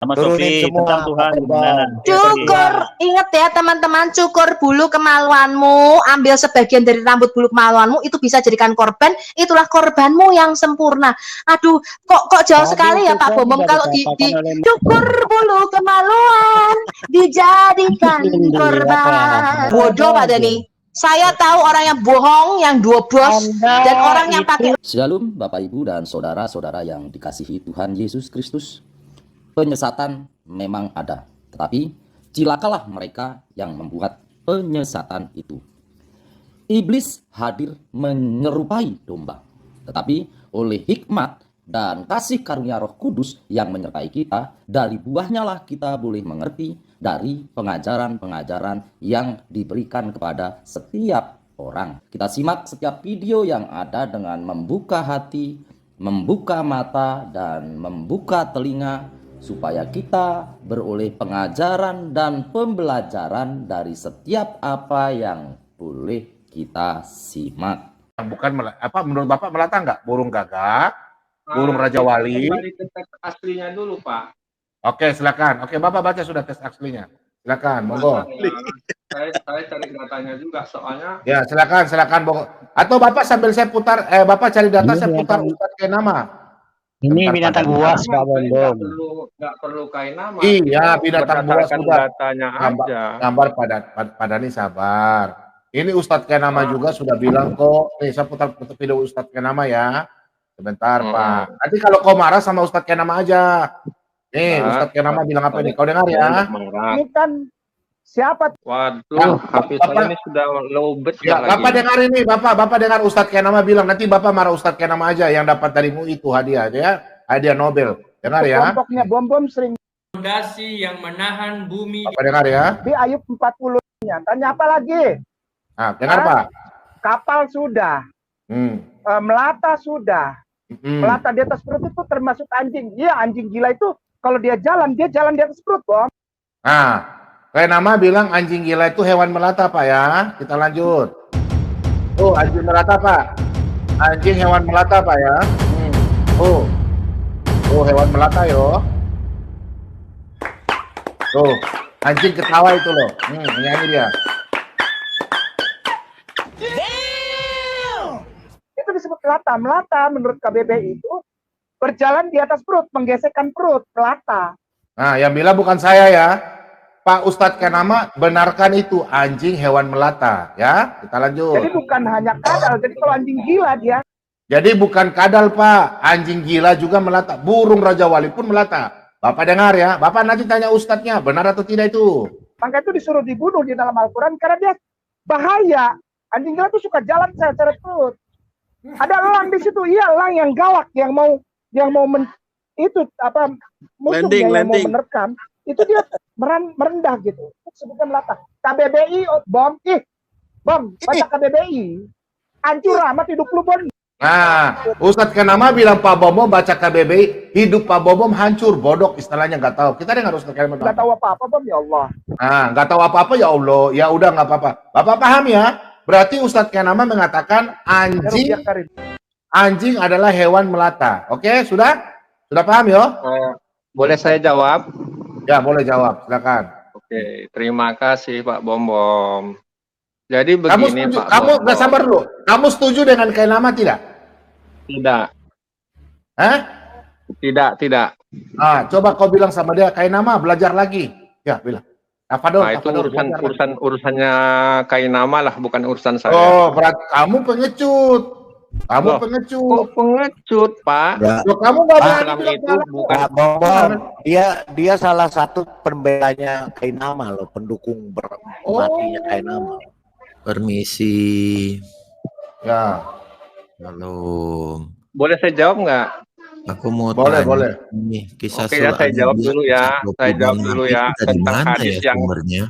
Sama Turunin Sofi semua, tentang Tuhan Pak gimana? Bom. Cukur, inget ya teman-teman, cukur bulu kemaluanmu, ambil sebagian dari rambut bulu kemaluanmu, itu bisa jadikan korban, itulah korbanmu yang sempurna. Aduh, kok jauh Tadi sekali ya itu Pak kan Bomom, sudah kalau dikatakan oleh cukur bulu kemaluan, dijadikan korban. Bodoh Pak Dani. Saya tahu orang yang bohong, yang dua bos, dan orang yang pakai. Shalom Bapak Ibu dan saudara-saudara yang dikasihi Tuhan Yesus Kristus. Penyesatan memang ada, tetapi cilakalah mereka yang membuat penyesatan itu. Iblis hadir menyerupai domba, tetapi oleh hikmat dan kasih karunia Roh Kudus yang menyertai kita, dari buahnya lah kita boleh mengerti dari pengajaran-pengajaran yang diberikan kepada setiap orang. Kita simak setiap video yang ada dengan membuka hati, membuka mata, dan membuka telinga, supaya kita beroleh pengajaran dan pembelajaran dari setiap apa yang boleh kita simak. Bukan menurut Bapak melata nggak? Burung gagak, burung Raja Wali. Kembali ke teks aslinya dulu, Pak. Oke, silakan. Oke, Bapak baca sudah teks aslinya. Silakan, monggo. Saya cari datanya juga, soalnya. Ya, silakan, monggo. Atau Bapak sambil saya putar, Bapak cari data, saya putar Ustadz Kainama. Ini binatang buas Pak Bombom. Nggak perlu Kainama. Iya, binatang buas sudah. Datanya aja. Gambar pada nih sabar. Ini Ustadz Kainama juga sudah bilang kok. Nih saya putar video Ustadz Kainama ya. Sebentar Pak. Nanti kalau kau marah sama Ustadz Kainama aja. Nih Ustadz Kainama bilang apa nih? Kau dengar ya? Ini kan siapa? Waduh, HP saya ini sudah lowbat. Ya, Bapak dengar ini, Bapak dengar Ustadz Kainama bilang, nanti Bapak marah Ustadz Kainama aja yang dapat dari MUI itu hadiah ya. Hadiah Nobel. Dengar ya. Kelompoknya bom sering fondasi yang menahan bumi. Bapak dengar ya. di Ayub 40-nya. Tanya apa lagi? Nah, dengar Pak. Kapal sudah. Melata sudah. Melata di atas perut itu termasuk anjing. Iya, anjing gila itu kalau dia jalan di atas perut, Bom. Nah, Kainama bilang anjing gila itu hewan melata, Pak ya. Kita lanjut. Tuh, anjing melata, Pak. Anjing hewan melata, Pak ya. Oh, hewan melata yo. Tuh, anjing ketawa itu loh. Menyanyi dia. Itu disebut melata. Melata menurut KBBI itu berjalan di atas perut, menggesekkan perut, melata. Nah, yang bilang bukan saya ya. Pak Ustadz Kainama benarkan itu anjing hewan melata ya. Kita lanjut. Jadi bukan hanya kadal. Jadi kalau anjing gila dia. Jadi bukan kadal Pak, anjing gila juga melata. Burung Raja Wali pun melata. Bapak dengar ya. Bapak nanti tanya Ustadznya benar atau tidak itu. Maka itu disuruh dibunuh di dalam Al-Quran karena dia bahaya. Anjing gila itu suka jalan secara perut. Ada elang di situ, iya elang yang galak, yang mau itu apa musuhnya yang mau menerkam, itu dia merendah gitu. Itu sebutnya melata. KBBI bom, baca KBBI. Hancur amat hidup lu Bon. Nah, Ustadz Kainama bilang Pak Bombom baca KBBI, hidup Pak Bombom hancur, bodok istilahnya nggak tahu. Kita dengar Ustadz Kainama. Nggak tahu apa-apa Bom, ya Allah. Nah, nggak tahu apa-apa ya Allah. Ya udah nggak apa-apa. Bapak paham ya? Berarti Ustadz Kainama mengatakan anjing adalah hewan melata. Oke, sudah? Sudah paham ya? Boleh saya jawab? Ya, boleh jawab. Silakan. Oke, terima kasih Pak Bombom. Jadi begini Pak. Kamu nggak sabar dulu. Kamu setuju dengan Kainama tidak? Tidak. Hah? Tidak. Ah, coba kau bilang sama dia, Kainama belajar lagi. Ya, bilang. Nah, itu urusannya Kainama lah, bukan urusan saya. Oh, berarti kamu pengecut. Pengecut. Kok pengecut, Pak? Ya. Loh, kamu nggak berani itu bukan. Bombom, dia salah satu pembelanya Kainama loh, pendukung matinya Kainama. Permisi. Ya. Halo. Boleh saya jawab nggak? Aku mau boleh. Nih, kisah Oke ya, saya jawab dulu ya. Tentang hadis yang sumbernya.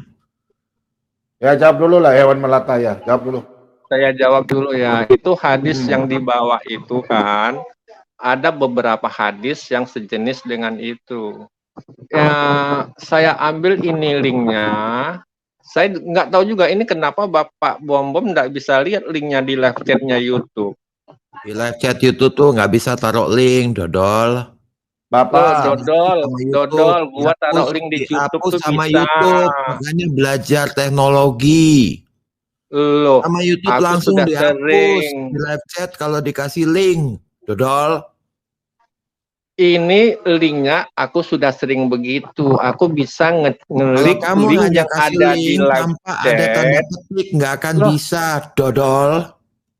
Ya, jawab dulu lah hewan melata ya. Jawab dulu. Saya jawab dulu ya. Itu hadis yang di bawah itu kan ada beberapa hadis yang sejenis dengan itu. Ya, saya ambil ini linknya. Saya nggak tahu juga ini kenapa Bapak Bombom nggak bisa lihat linknya di live chatnya YouTube. Di live chat YouTube tuh nggak bisa taruh link, dodol. Bapak, Dodol, Sama YouTube. Dodol, gua taruh Dihapus- link di YouTube dihapus tuh sama bisa. YouTube. Makanya belajar teknologi. Loh, Sama YouTube aku langsung sudah dihapus. sering. Di live chat kalau dikasih link. Dodol. Ini linknya aku sudah sering begitu. Aku bisa Kalau ngelik kamu link hanya yang kasih ada di link live tanpa ada tanda chat. petik, nggak akan Loh. bisa, Dodol.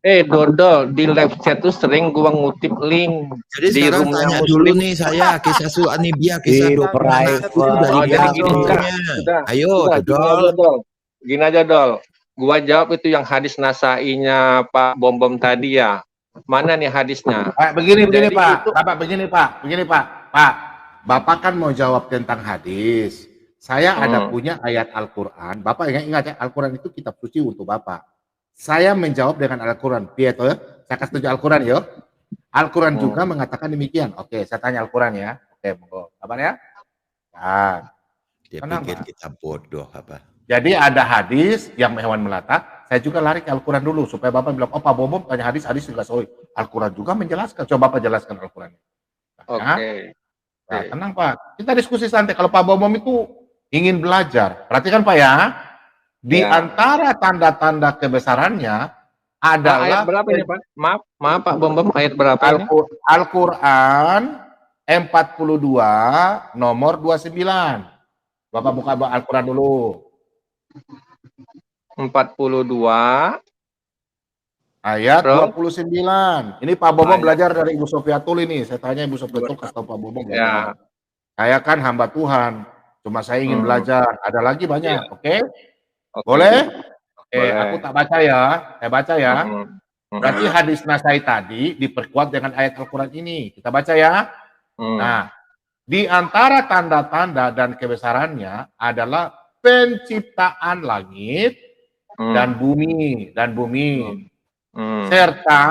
Dodol, di live chat tuh sering gua ngutip link Jadi di sekarang roomnya tanya dulu Muslim. nih saya, kisah Su'anibia, kisah Di 20 anak itu private. dari Oh, jadi mana gini, sudah, sumbernya? sudah, Ayo, sudah, gini Dodol. aja, Dol. Gini aja, Dol. Gua jawab itu yang hadis Nasai-nya Pak Bom tadi ya. Mana nih hadisnya? begini Jadi Pak. itu- Bapak begini Pak. Pak, Bapak kan mau jawab tentang hadis. Saya ada punya ayat Al-Quran. Bapak ingat ya, Al-Quran itu kitab suci untuk Bapak. Saya menjawab dengan Al-Quran. Pietro ya? Saya kasih tunjuk Al-Quran ya. Al-Quran juga mengatakan demikian. Oke, saya tanya Al-Quran ya. Oke, monggo. Kabar ya? Nah, Dia Kenapa? pikir kita bodoh apa? jadi ada hadis yang hewan melata. Saya juga lari ke Al-Quran dulu supaya Bapak bilang, oh Pak Bom tanya hadis juga sorry. Al-Quran juga menjelaskan. Coba Bapak jelaskan Al-Quran. Oke. Nah, tenang Pak. Kita diskusi santai. Kalau Pak Bom itu ingin belajar, perhatikan Pak ya. Di Ya. antara tanda-tanda kebesarannya Ayat adalah berapa ini, Pak? Maaf Pak Bom, ayat berapa ini? Al-Quran 42 nomor 29. Bapak buka Al-Quran dulu. 42. Ayat Terus? 29. Ini Pak Bobo Ayat. belajar dari Ibu Sofiatul ini. Saya tanya Ibu Sofiatul, kasih tahu Pak Bobo belajar. Ya. Saya kan hamba Tuhan. Cuma saya ingin belajar. Ada lagi banyak. Oke? Oke. Boleh? Oke, Boleh. aku tak baca ya. Saya baca ya. Mm. Berarti hadis Nasai tadi diperkuat dengan ayat Al-Quran ini. Kita baca ya. Nah, di antara tanda-tanda dan kebesarannya adalah penciptaan langit dan bumi serta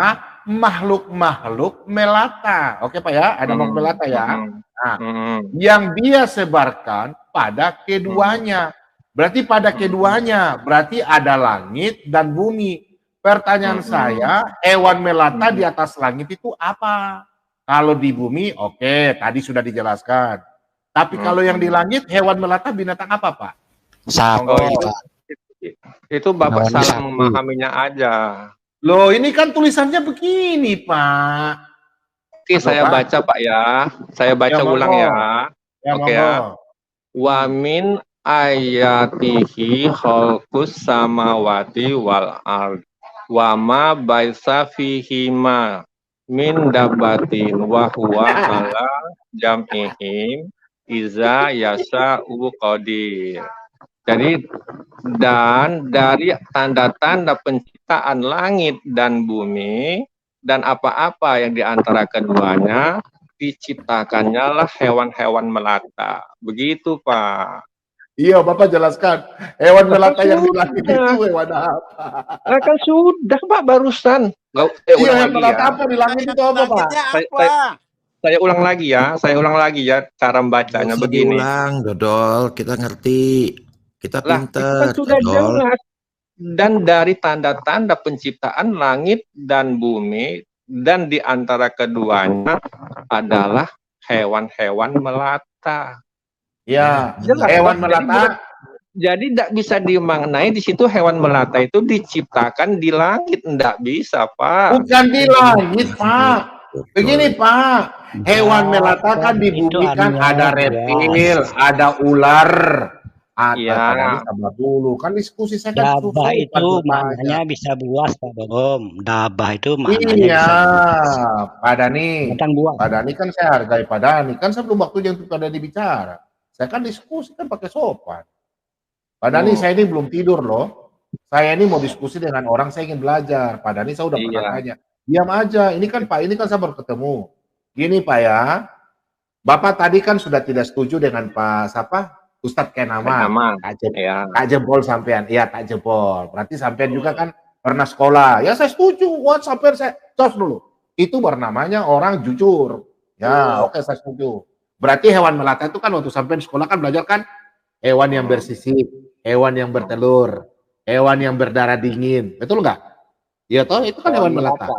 makhluk-makhluk melata. Oke Pak ya, ada makhluk melata ya. Nah, yang dia sebarkan pada keduanya. Berarti pada keduanya, berarti ada langit dan bumi. Pertanyaan saya, hewan melata di atas langit itu apa? Kalau di bumi, oke, tadi sudah dijelaskan. Tapi kalau yang di langit, hewan melata binatang apa, Pak? Sapi, Oh, Pak. Itu Bapak Hewan salah sapi. memahaminya aja. Loh, ini kan tulisannya begini, Pak. Oke, saya Pak? baca Pak ya. Saya baca Ya, monggo. ulang ya. Ya, Oke ya. monggo. Wa min ayatihi khalqus samawati wal ard wa ma baisa fihima min dabatin wa huwa ala jam'ihim iza yasa'u qadir. Jadi dan dari tanda-tanda penciptaan langit dan bumi dan apa-apa yang di antara keduanya diciptakannya lah hewan-hewan melata. Begitu, Pak. Iya, Bapak jelaskan. Hewan melata yang di langit Sudah. itu hewan apa? Nah, kan sudah, Pak, barusan. Iya, Ulang hewan lagi melata ya. apa di langit itu apa, Pak? Saya ulang lagi ya. Saya ulang lagi ya cara membacanya Nggak usah begini. diulang, Dodol. Kita ngerti. Kita Lah, itu pinter, kan sudah Dodol. jelas. Dan dari tanda-tanda penciptaan langit dan bumi dan di antara keduanya adalah hewan-hewan melata. Ya, Jelas, hewan Pak. melata. Jadi tidak bisa dimaknai di situ hewan melata itu diciptakan di langit, tidak bisa, Pak. Bukan di langit, Pak. Begini, Pak. Hewan melata kan di Itu bumi kan animal ada reptil, ada ular. Iya. Tadi sabar dulu. Kan diskusi saya kan Dabah susah, itu Pak, maknanya bisa buas, Pak Bom. Dabah itu maknanya Iya, bisa buas. Pak Dani. Binatang buas. Pak Dani kan saya hargai Pak Dani. Kan sebelum waktunya untuk Pak Dani bicara. Saya kan diskusi kan pakai sopan. Pak Dani, saya ini belum tidur loh. Saya ini mau diskusi dengan orang, saya ingin belajar. Pak Dani saya udah pernah Iya. tanya. Diam aja. Ini kan Pak, ini kan saya baru ketemu. Gini Pak ya. Bapak tadi kan sudah tidak setuju dengan Pak siapa? Ustadz Kenama. Ya. Kak jempol sampean. Iya, tak jempol. Berarti sampean juga kan pernah sekolah. Ya saya setuju. Wah, sampean saya tos dulu. Itu bernamanya orang jujur. Ya, oke saya setuju. Berarti hewan melata itu kan waktu sampean sekolah kan belajar kan hewan yang bersisik, hewan yang bertelur, hewan yang berdarah dingin. Betul nggak? Ya toh, itu kan hewan melata.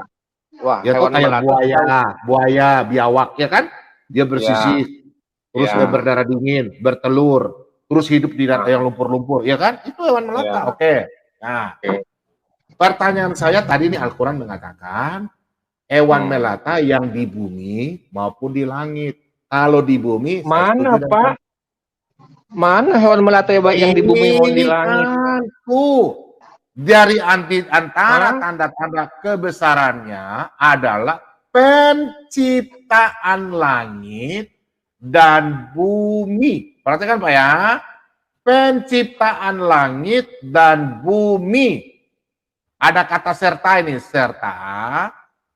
Wah, Ya toh hewan kayak melata. buaya, biawak ya kan? dia bersisik, terus dia berdarah dingin, bertelur, terus hidup di darat yang lumpur-lumpur, ya kan? Itu hewan melata. Oke. Nah, pertanyaan saya tadi ini Al-Quran mengatakan hewan melata yang di bumi maupun di langit. Kalau di bumi, mana Pak? Mana hewan melata yang di bumi maupun di langit? Dari antara tanda-tanda kebesarannya adalah penciptaan langit dan bumi. Perhatikan Pak ya. Penciptaan langit dan bumi. Ada kata serta ini, serta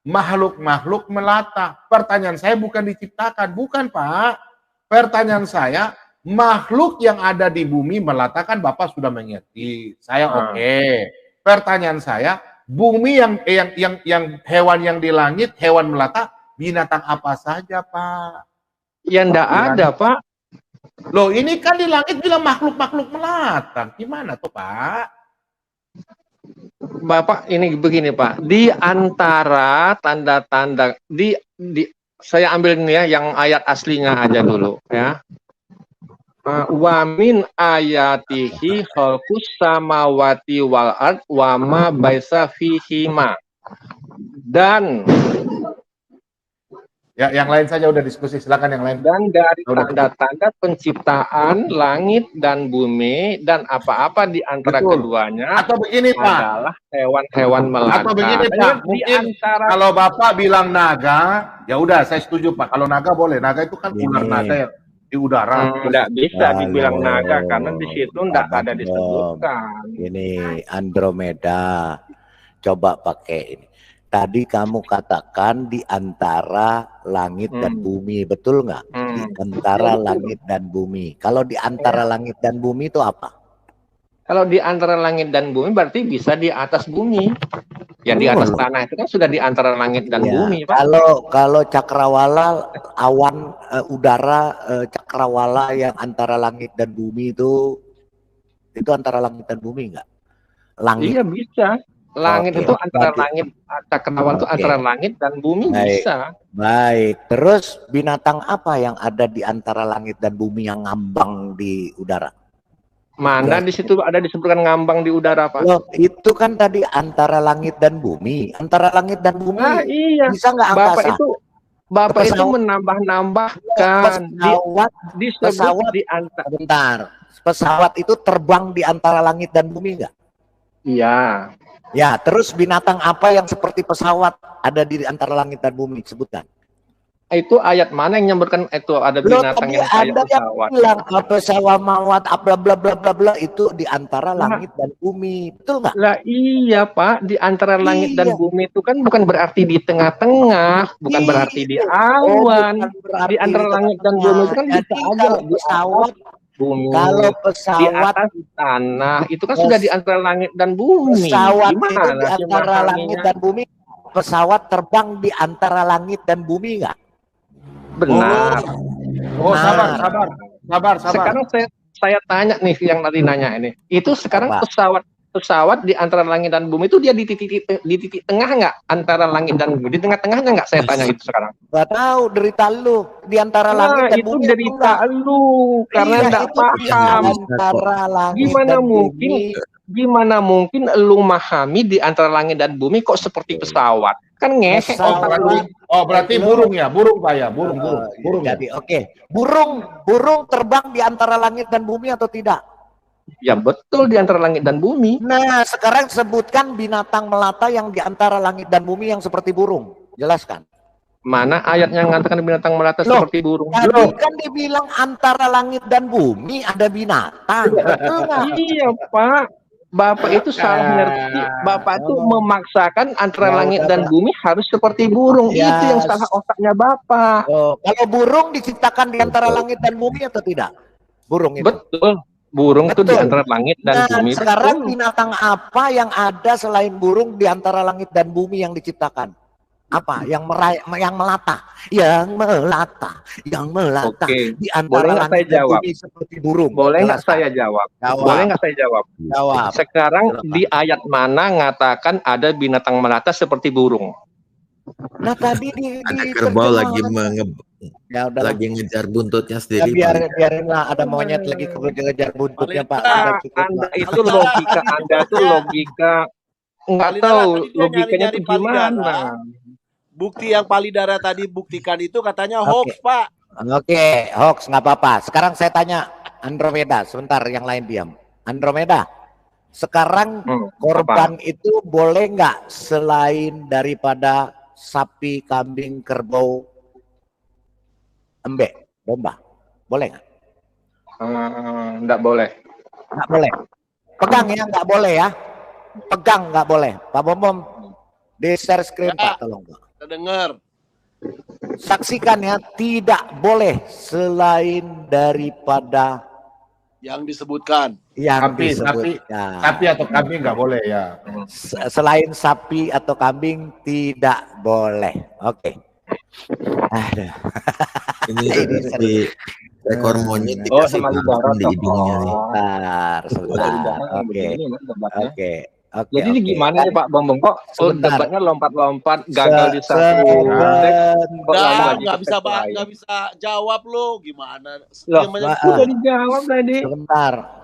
makhluk-makhluk melata. Pertanyaan saya bukan diciptakan, bukan Pak. Pertanyaan saya, makhluk yang ada di bumi melata kan Bapak sudah mengerti. Saya oke. Pertanyaan saya, bumi yang hewan yang di langit, hewan melata, binatang apa saja Pak? Ya enggak ada Pak. Loh ini kan di langit bilang makhluk-makhluk melata. Gimana tuh Pak? Bapak ini begini Pak, di antara tanda-tanda saya ambil ini ya yang ayat aslinya aja dulu ya. Wa min ayatihi khalqus samawati wal ard wa ma baisa fihima. Dan ya yang lain saja udah diskusi, silakan yang lain. Dan dari tanda-tanda penciptaan langit dan bumi dan apa-apa di antara keduanya atau begini Pak, adalah hewan-hewan melata. Atau begini Pak, mungkin kalau Bapak bilang naga, ya udah saya setuju Pak. Kalau naga boleh, naga itu kan ular naga ya di udara. Tidak bisa dibilang naga karena di situ tidak ada disebutkan. Ini Andromeda. Coba pakai ini. Tadi kamu katakan di antara langit dan bumi, betul nggak? Di antara langit dan bumi. Kalau di antara langit dan bumi itu apa? Kalau di antara langit dan bumi berarti bisa di atas bumi. Ya di atas tanah itu kan sudah di antara langit dan bumi, Pak. Kalau cakrawala awan udara cakrawala yang antara langit dan bumi itu antara langit dan bumi enggak? Langit. Iya bisa. Langit itu antara langit, cakrawala itu antara langit dan bumi bisa. Baik. Terus binatang apa yang ada di antara langit dan bumi yang ngambang di udara? Mana di situ ada disebutkan ngambang di udara, Pak? Loh, itu kan tadi antara langit dan bumi. Antara langit dan bumi. Nah, iya. Bisa nggak angkasa? Bapak itu menambah-nambahkan pesawat di antara. Bentar. Pesawat itu terbang di antara langit dan bumi nggak? Iya. Ya, terus binatang apa yang seperti pesawat ada di antara langit dan bumi? Sebutkan. Itu ayat mana yang menyebutkan itu ada binatang yang kayak pesawat? Bilang pesawat mawat bla bla bla bla bla itu di antara langit dan bumi, betul nggak? Lah iya Pak, di antara langit dan bumi itu kan bukan berarti di tengah-tengah, bukan berarti di awan. Di antara langit dan bumi itu kan bisa aja pesawat bumi. Kalau pesawat di atas tanah itu kan sudah di antara langit dan bumi. Pesawat Gimana itu di antara langit dan bumi. Pesawat terbang di antara langit dan bumi nggak? Benar. Oh, sabar. Sekarang saya tanya nih yang tadi nanya ini. Itu sekarang pesawat di antara langit dan bumi itu dia di titik tengah nggak antara langit dan bumi? Di tengah-tengahnya nggak? Saya tanya itu sekarang. Nggak tahu, derita lu di antara langit dan bumi. Itu derita lu karena nggak paham. Gimana mungkin lu memahami di antara langit dan bumi kok seperti pesawat? Kan ngehek. Berarti burung ya, burung Pak ya, burung. Jadi oke. Burung terbang di antara langit dan bumi atau tidak? Ya betul di antara langit dan bumi. Nah, sekarang sebutkan binatang melata yang di antara langit dan bumi yang seperti burung. Jelaskan. Mana ayatnya mengatakan binatang melata seperti burung? Tadi kan dibilang antara langit dan bumi ada binatang. Betul nggak? Iya Pak. Bapak itu salah ngerti. Bapak itu memaksakan antara langit dan bumi harus seperti burung. Ya. Itu yang salah otaknya Bapak. Kalau burung diciptakan di antara langit dan bumi atau tidak? Burung itu. Betul. Burung itu di antara langit dan bumi. Sekarang binatang apa yang ada selain burung di antara langit dan bumi yang diciptakan? Apa? Yang melata. Oke. Di antara langit dan bumi seperti burung. Boleh nggak saya jawab? Boleh nggak saya jawab? Jawab. Sekarang di ayat mana ngatakan ada binatang melata seperti burung? Nah tadi Ada kerbau lagi ya udah lagi ngejar buntutnya ya sendiri. biarinlah ada monyet lagi kejar buntutnya Pak. Anda, Udah cukup, Anda Pak. itu logika Anda tuh logika nggak Palidara, tahu tadi dia logikanya nyari-nyari tuh gimana. Palidara. Bukti yang Palidara tadi buktikan itu katanya hoax, Pak. Oke, hoax nggak apa-apa. Sekarang saya tanya Andromeda, sebentar yang lain diam. Andromeda, sekarang korban itu boleh nggak selain daripada sapi, kambing, kerbau, embek, domba? Boleh nggak? Nggak boleh. Nggak boleh. Pegang ya, nggak boleh ya. Pegang nggak boleh. Pak Bom, di share screen Pak, tolong Pak. Kita dengar. Saksikan ya, tidak boleh selain daripada yang disebutkan. Yang sapi atau kambing nggak boleh ya. Selain sapi atau kambing tidak boleh. Oke. Aduh. Ini seperti ekor monyet Oh, dikasih sama balapan di hidungnya nih. Sebentar. Oke. Jadi ini gimana nih Pak Bambang kok debatnya lompat-lompat gagal di satu kok lagi nggak bisa jawab lo gimana? Udah dijawab tadi.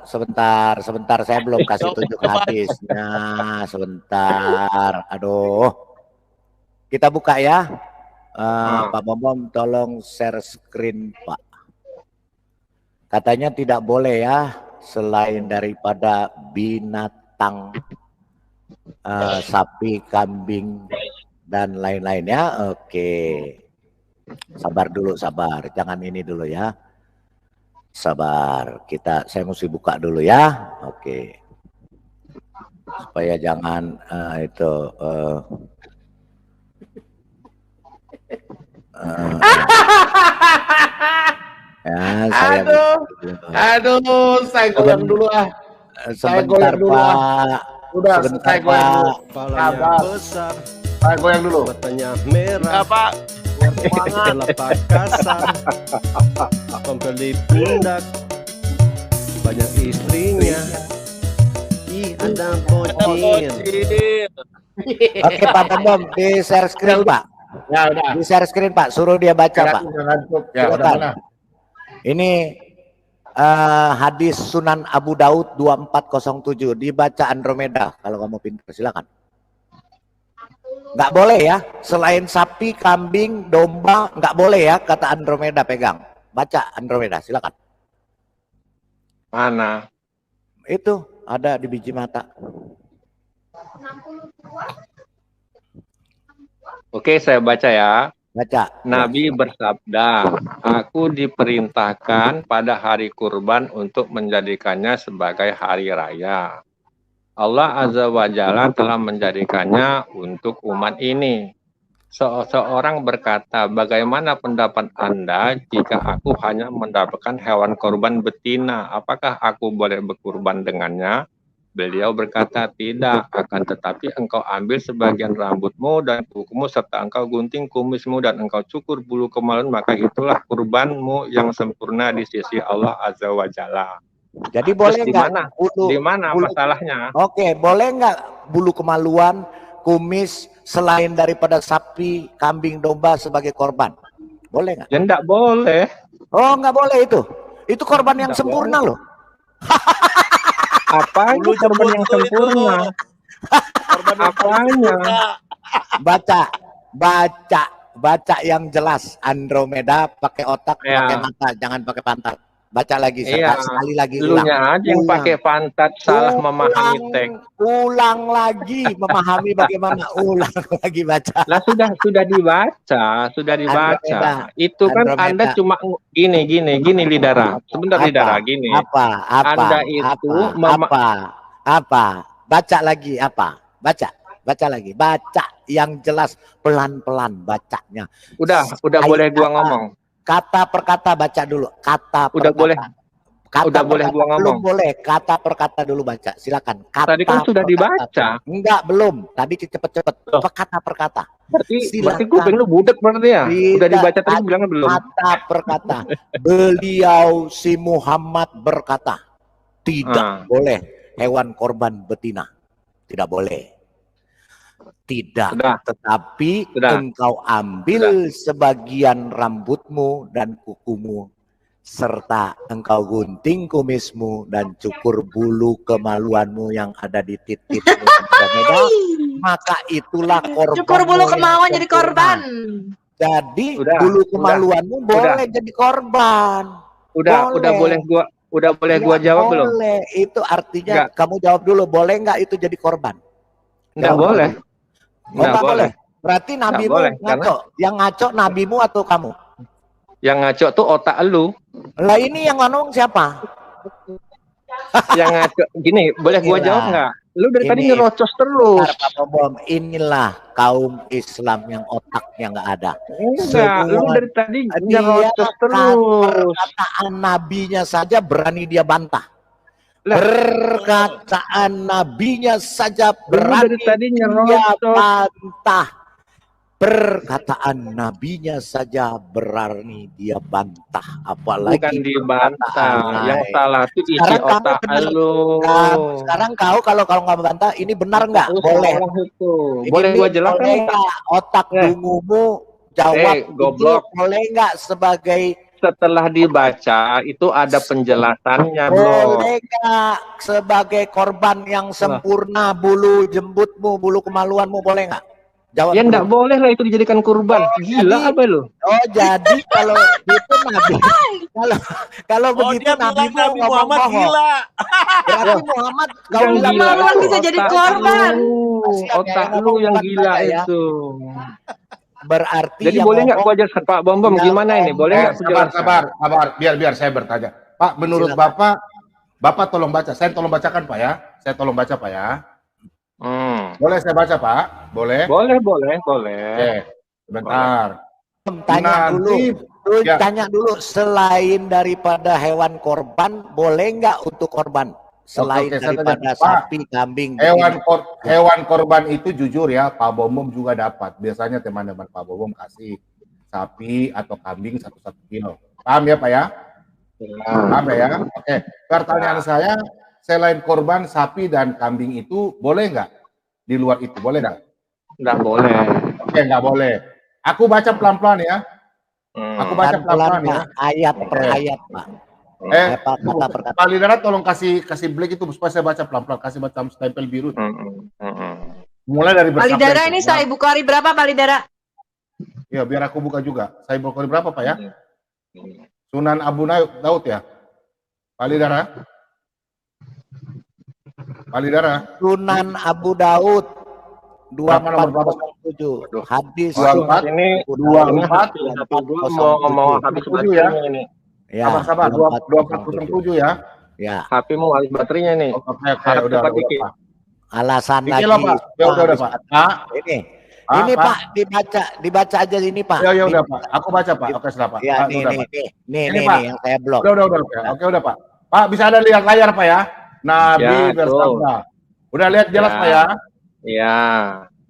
Sebentar saya belum kasih tunjuk hadisnya. Sebentar. Aduh. Kita buka ya. Pak Bambang tolong share screen Pak. Katanya tidak boleh ya selain daripada binatang sapi, kambing dan lain-lainnya. Oke. Sabar dulu, sabar. Jangan ini dulu ya. Sabar. Saya mesti buka dulu ya. Oke. Supaya jangan itu ya, saya goyang dulu ah. Saya goyang dulu Pak. Udah, saya goyang dulu. Saya goyang dulu. Matanya merah. Pak. Telapak kasar. Pembeli pundak. Banyak istrinya. Ada bocil. Oke Pak Bambang, di share screen Pak. Ya udah. Di share screen Pak, suruh dia baca Pak. Ya udah. Ini hadis Sunan Abu Daud 2407, dibaca Andromeda kalau kamu pintar, silakan. Nggak boleh ya, selain sapi, kambing, domba, nggak boleh ya, kata Andromeda pegang. Baca Andromeda, silakan. Mana? Itu ada di biji mata. Oke, saya baca ya. Baca. Nabi bersabda, aku diperintahkan pada hari kurban untuk menjadikannya sebagai hari raya. Allah Azza wa Jalla telah menjadikannya untuk umat ini. Seorang berkata, bagaimana pendapat Anda jika aku hanya mendapatkan hewan korban betina? Apakah aku boleh berkurban dengannya? Beliau berkata, tidak, akan tetapi engkau ambil sebagian rambutmu dan kukumu serta engkau gunting kumismu dan engkau cukur bulu kemaluan, maka itulah kurbanmu yang sempurna di sisi Allah Azza wa Jalla. Jadi boleh nggak? Di mana masalahnya? Oke, boleh nggak bulu kemaluan, kumis selain daripada sapi, kambing, domba sebagai korban? Boleh nggak? Ya nggak boleh. Oh, nggak boleh itu. Itu korban yang sempurna loh. Apa itu korban yang sempurna? Apanya? Baca yang jelas. Andromeda pakai otak, pakai mata, jangan pakai pantat. Baca lagi, sekali lagi ulang. Lunya aja yang pakai pantat salah memahami teks. Ulang lagi memahami bagaimana. Ulang lagi baca. Lah sudah dibaca. Andromeda. Itu kan Andromeda. Anda cuma gini Lidara. Sebentar Lidara gini. Anda itu apa? Baca lagi apa? Baca lagi. Baca yang jelas, pelan-pelan bacanya. Udah boleh gua ngomong. Kata per kata baca dulu. Udah boleh gua ngomong. Belum boleh. Kata per kata dulu baca. Silakan. Tadi kan sudah dibaca. Enggak, belum. Tadi cepet-cepet. Kata per kata. Berarti kuping lu budek berarti ya? Udah dibaca tadi bilangnya belum. Kata per kata. Beliau si Muhammad berkata, tidak boleh hewan korban betina. Tidak boleh. Tidak, Sudah. tetapi Sudah. engkau ambil sebagian rambutmu dan kukumu, serta engkau gunting kumismu dan cukur bulu kemaluanmu yang ada di titikmu, maka itulah korban. Cukur bulu kemaluan jadi korban. Jadi Udah, bulu kemaluanmu boleh jadi korban. Udah boleh gua Ya, jawab belum? boleh. Itu artinya Enggak. kamu jawab dulu, boleh nggak itu jadi korban? Enggak Jawab boleh. dulu. Oh, nggak boleh. Berarti Nggak nabimu boleh, ngaco. Yang ngaco nabimu atau kamu? Yang ngaco tuh otak lu. Lah ini yang ngomong siapa? Yang ngaco gini, boleh gua Inilah. jawab nggak? Lu dari tadi Ini. nyerocos terus. Bentar, Pak Bom. Inilah kaum Islam yang otaknya nggak ada. Enggak, lu dari tadi dia nyerocos terus. perkataan nabinya saja berani dia bantah. Lah. Perkataan nabinya saja Lu dari berani tadi dia nyerocos. bantah. Perkataan nabinya saja berani dia bantah, apalagi Bukan dibantah. perkataan Yang lain. salah tuh isi Sekarang kamu otak benar. lu. Sekarang kau kalau nggak membantah, ini benar nggak? Lu Boleh. salah itu. Ini Boleh gua jelaskan boleh nggak? nggak? Otak dungumu jawab itu goblok. boleh nggak sebagai Setelah dibaca itu ada penjelasannya, bro. boleh nggak sebagai korban yang sempurna bulu jembutmu, bulu kemaluanmu, boleh nggak? Jawab. Ya dulu. enggak boleh lah itu dijadikan kurban. Gila jadi- apa lu? Oh jadi kalau itu nabi, kalau Oh, begitu dia bilang nabimu Nabi ngomong Muhammad bohong. gila. Berarti Muhammad kau Yang bilang gila Kemaluan itu bisa jadi otak korban. lu. Kasihan Otak ya, lu yang ngomong gila ya. itu. Berarti Jadi yang boleh nggak ngomong- gua jelaskan Pak Bom yang gimana ini? Boleh nggak aku jelaskan? Sabar. Biar saya bertanya. Pak, menurut Silakan. Bapak tolong baca. Saya tolong bacakan, Pak ya. Saya tolong baca, Pak ya. Boleh saya baca, Pak? Boleh? Boleh. Oke. Sebentar. Tanya dulu. Lu Ya. tanya dulu, selain daripada hewan korban, boleh nggak untuk korban? Selain Oke, saya daripada tanya, Pak, sapi, kambing, Hewan korban itu jujur ya, Pak Bomom juga dapat. Biasanya teman-teman Pak Bomom kasih sapi atau kambing 1 kilo. Paham ya, Pak ya? Paham ya? Oke. Pertanyaan saya, selain korban sapi dan kambing itu boleh nggak? Di luar itu boleh nggak? Nggak boleh. Oke, nggak boleh. Aku baca pelan-pelan ya. Aku baca pelan-pelan ya. Pak, ayat per Oke. ayat, Pak. Tunggu. Pak Lidara tolong kasih black itu supaya saya baca pelan-pelan, kasih macam stempel biru. Mulai dari bersabda. Palidara itu. ini saya Ibu Kori berapa Palidara? Ya, biar aku buka juga. Saya buka berapa, Pak ya? Sunan Abu Daud ya? Pak Lidara? Sunan Abu Daud Berapa nomor berapa? 2407 hadis 24 Ini 24 mau habis 7 ya. baterainya ini. ya, Sabar, 2407 ya. ya. HP mau habis baterainya nih. Oke, Harap udah, cepat dikit. Pak. Alasan Dikit lagi lah, Pak. Ya, udah, Pak. Pak. Ini Pak. Pak dibaca aja ini Pak. Ya udah, Pak. Aku baca, Pak. Oke, sudah, Pak. Ya, Pak, nih, udah, nih, Pak. nih, Ini, nih, Pak. yang saya blok. Udah. Oke, udah, Pak. Pak, bisa ada lihat layar, Pak ya? Nabi Ya, bersabda. Udah lihat jelas, Ya. Pak ya? Ya.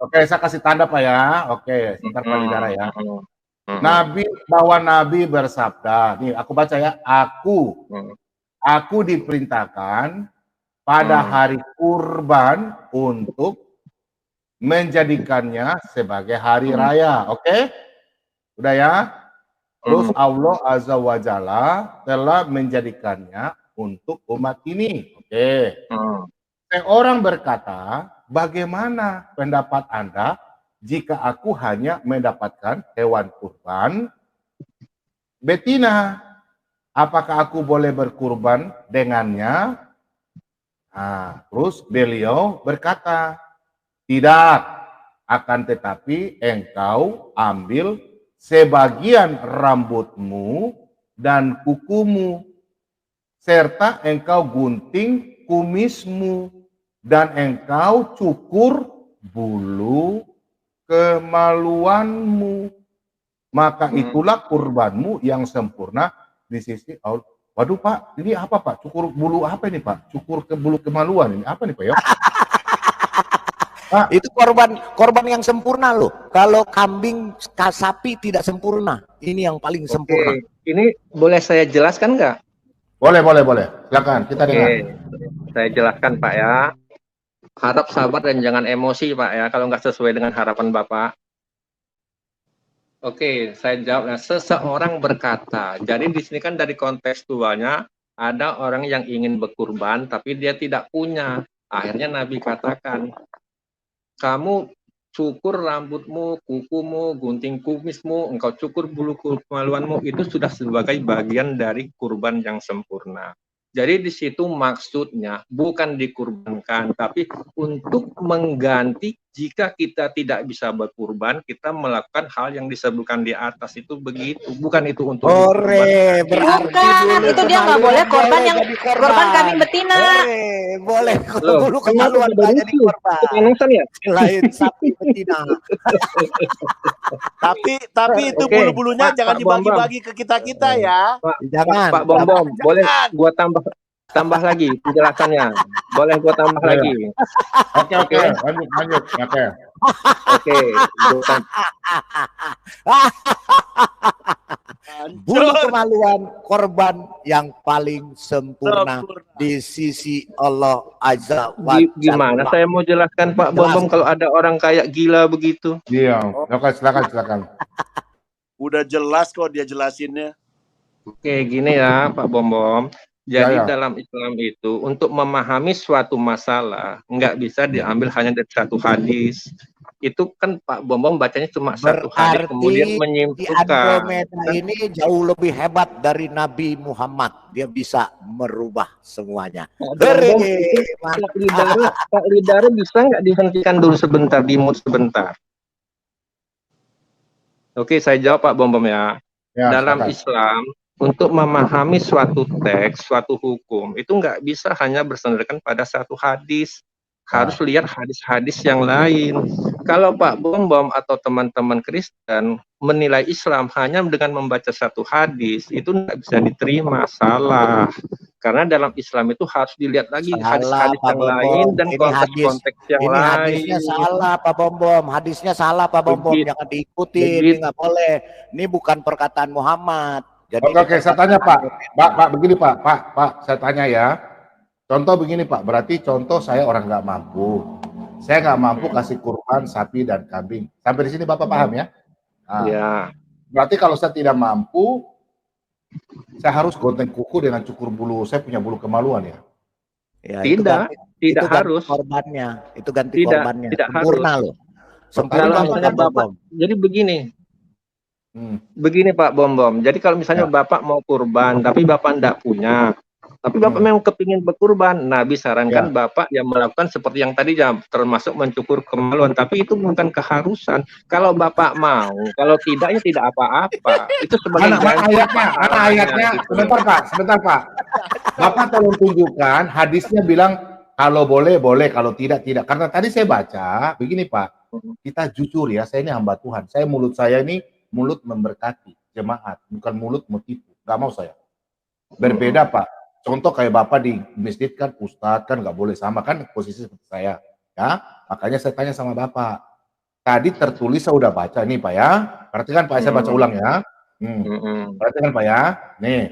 Oke, saya kasih tanda, Pak ya. Oke, sebentar Pak Lidara ya. Nabi bersabda. Nih, aku baca ya. Aku diperintahkan pada hari kurban untuk menjadikannya sebagai hari raya. Oke? Udah ya? Terus Allah Azza wa Jalla telah menjadikannya untuk umat ini. Oke. Seorang berkata, bagaimana pendapat Anda jika aku hanya mendapatkan hewan kurban betina? Apakah aku boleh berkurban dengannya? Nah, terus beliau berkata, tidak, akan tetapi engkau ambil sebagian rambutmu dan kukumu, serta engkau gunting kumismu, dan engkau cukur bulu kemaluanmu. Maka itulah kurbanmu yang sempurna di sisi Allah. Waduh Pak, ini apa Pak? Cukur bulu apa ini Pak? Cukur ke bulu kemaluan ini apa nih Pak ya? Itu korban yang sempurna loh. Kalau kambing, sapi tidak sempurna. Ini yang paling sempurna. Ini boleh saya jelaskan nggak? Boleh. Silakan, kita dengar. Saya jelaskan Pak ya. harap sabar dan jangan emosi Pak ya kalau nggak sesuai dengan harapan Bapak. Oke, saya jawab. Nah, seseorang berkata, jadi di sini kan dari kontekstualnya ada orang yang ingin berkurban tapi dia tidak punya. Akhirnya Nabi katakan, kamu cukur rambutmu, kukumu, gunting kumismu, engkau cukur bulu kemaluanmu, itu sudah sebagai bagian dari kurban yang sempurna. Jadi di situ maksudnya bukan dikurbankan, tapi untuk mengganti jika kita tidak bisa berkurban, kita melakukan hal yang disebutkan di atas itu begitu. Bukan itu untuk Ore, berarti Bukan, itu dia nggak boleh korban yang korban kambing betina. Boleh Loh, dulu kemaluan nggak jadi korban. ya? Lain sapi betina. Tapi itu Oke, bulu-bulunya Pak jangan Bambang. dibagi-bagi ke kita-kita ya. Jangan. Pak Bom, boleh gua tambah lagi penjelasannya. Boleh gua tambah Iya. lagi. Oke, lanjut. Oke. Oke, gua Bulu kemaluan korban yang paling sempurna di sisi Allah Azza wa Gimana Jalla. saya mau jelaskan Pak Bom kalau ada orang kayak gila begitu? Iya, silakan. Udah jelas kok dia jelasinnya. Oke, gini ya Pak Bom. Jadi Ya. dalam Islam itu untuk memahami suatu masalah nggak bisa diambil hanya dari satu hadis. Itu kan Pak Bom bacanya cuma satu hadis kemudian Berarti di menyimpulkan. Andromeda ini jauh lebih hebat dari Nabi Muhammad. Dia bisa merubah semuanya. Bom, Pak Lidara bisa nggak dihentikan dulu sebentar, di-mute sebentar. Oke, saya jawab Pak Bom ya. Ya, Dalam silakan. Islam, untuk memahami suatu teks, suatu hukum, itu nggak bisa hanya bersandarkan pada satu hadis. Harus lihat hadis-hadis yang lain. Kalau Pak Bom atau teman-teman Kristen menilai Islam hanya dengan membaca satu hadis, itu nggak bisa diterima, salah. Karena dalam Islam itu harus dilihat lagi hadis-hadis yang lain dan konteks-konteks yang lain. Hadisnya salah Pak Bom. Hadisnya salah Pak Bom. Jangan diikuti. Ini nggak boleh. Ini bukan perkataan Muhammad. Jadi Oke, saya tanya Pak, begini Pak, saya tanya ya. Contoh begini Pak, berarti contoh saya orang nggak mampu. Saya nggak mampu kasih kurban sapi dan kambing. Sampai di sini Bapak paham ya? Nah, Ya. Berarti kalau saya tidak mampu, saya harus gonting kuku dengan cukur bulu. Saya punya bulu kemaluan ya? Ya, Tidak harus. Korbannya, itu ganti Tidak, korbannya. tidak Sempurna harus. loh. Sempurna Kalau misalnya Bapak, jadi begini. Begini Pak Bom. Jadi kalau misalnya Bapak mau kurban, tapi Bapak tidak punya, tapi Bapak memang kepingin berkurban, Nabi sarankan Bapak yang melakukan seperti yang tadi termasuk mencukur kemaluan, tapi itu bukan keharusan. Kalau Bapak mau, kalau tidak ya tidak apa-apa. Itu sebagai Mana ayatnya? Sebentar Pak. Bapak tolong tunjukkan hadisnya bilang kalau boleh, kalau tidak. Karena tadi saya baca, begini Pak, kita jujur ya, saya ini hamba Tuhan. Mulut saya ini mulut memberkati jemaat, bukan mulut menipu. Gak mau saya. Berbeda Pak. Contoh kayak Bapak di masjid kan, Ustadz kan nggak boleh sama kan posisi seperti saya. Ya, makanya saya tanya sama Bapak. Tadi tertulis saya udah baca nih Pak ya. Perhatikan Pak, saya baca ulang ya. Perhatikan Pak ya. Nih.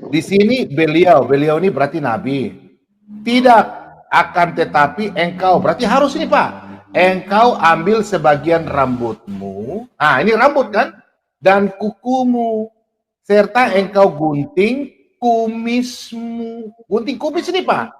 Di sini beliau ini berarti Nabi. Tidak akan tetapi engkau, berarti harus ini Pak. Engkau ambil sebagian rambutmu. Nah, ini rambut kan? Dan kukumu. Serta engkau gunting kumismu. Gunting kumis ini Pak.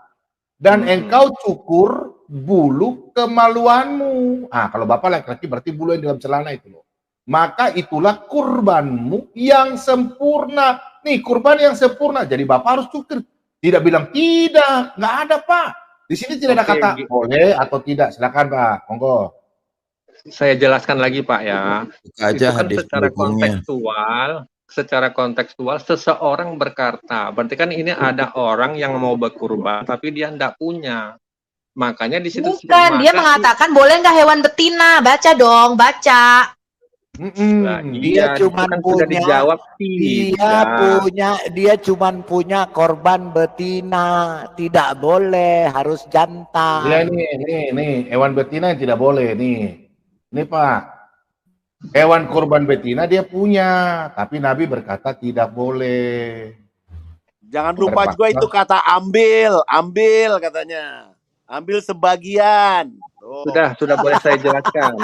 Dan engkau cukur bulu kemaluanmu. Ah, kalau Bapak laki-laki berarti bulu yang dalam celana itu loh. Maka itulah kurbanmu yang sempurna. Nih, kurban yang sempurna. Jadi Bapak harus cukur. Tidak bilang tidak, nggak ada Pak. Di sini tidak ada kata boleh atau tidak. Silakan Pak, monggo. Saya jelaskan lagi Pak ya. Aja itu kan hadis secara kontekstual seseorang berkata, berarti kan ini ada orang yang mau berkurban tapi dia tidak punya. Makanya di situ bukan, dia mengatakan boleh nggak hewan betina? Baca dong, baca. Dia cuman punya, dijawab dia cuman punya korban betina, tidak boleh, harus jantan. Ya nih, hewan betina yang tidak boleh nih. Ini Pak, hewan korban betina dia punya, tapi Nabi berkata tidak boleh. Jangan lupa juga itu kata ambil katanya. Ambil sebagian. Tuh. Sudah boleh saya jelaskan.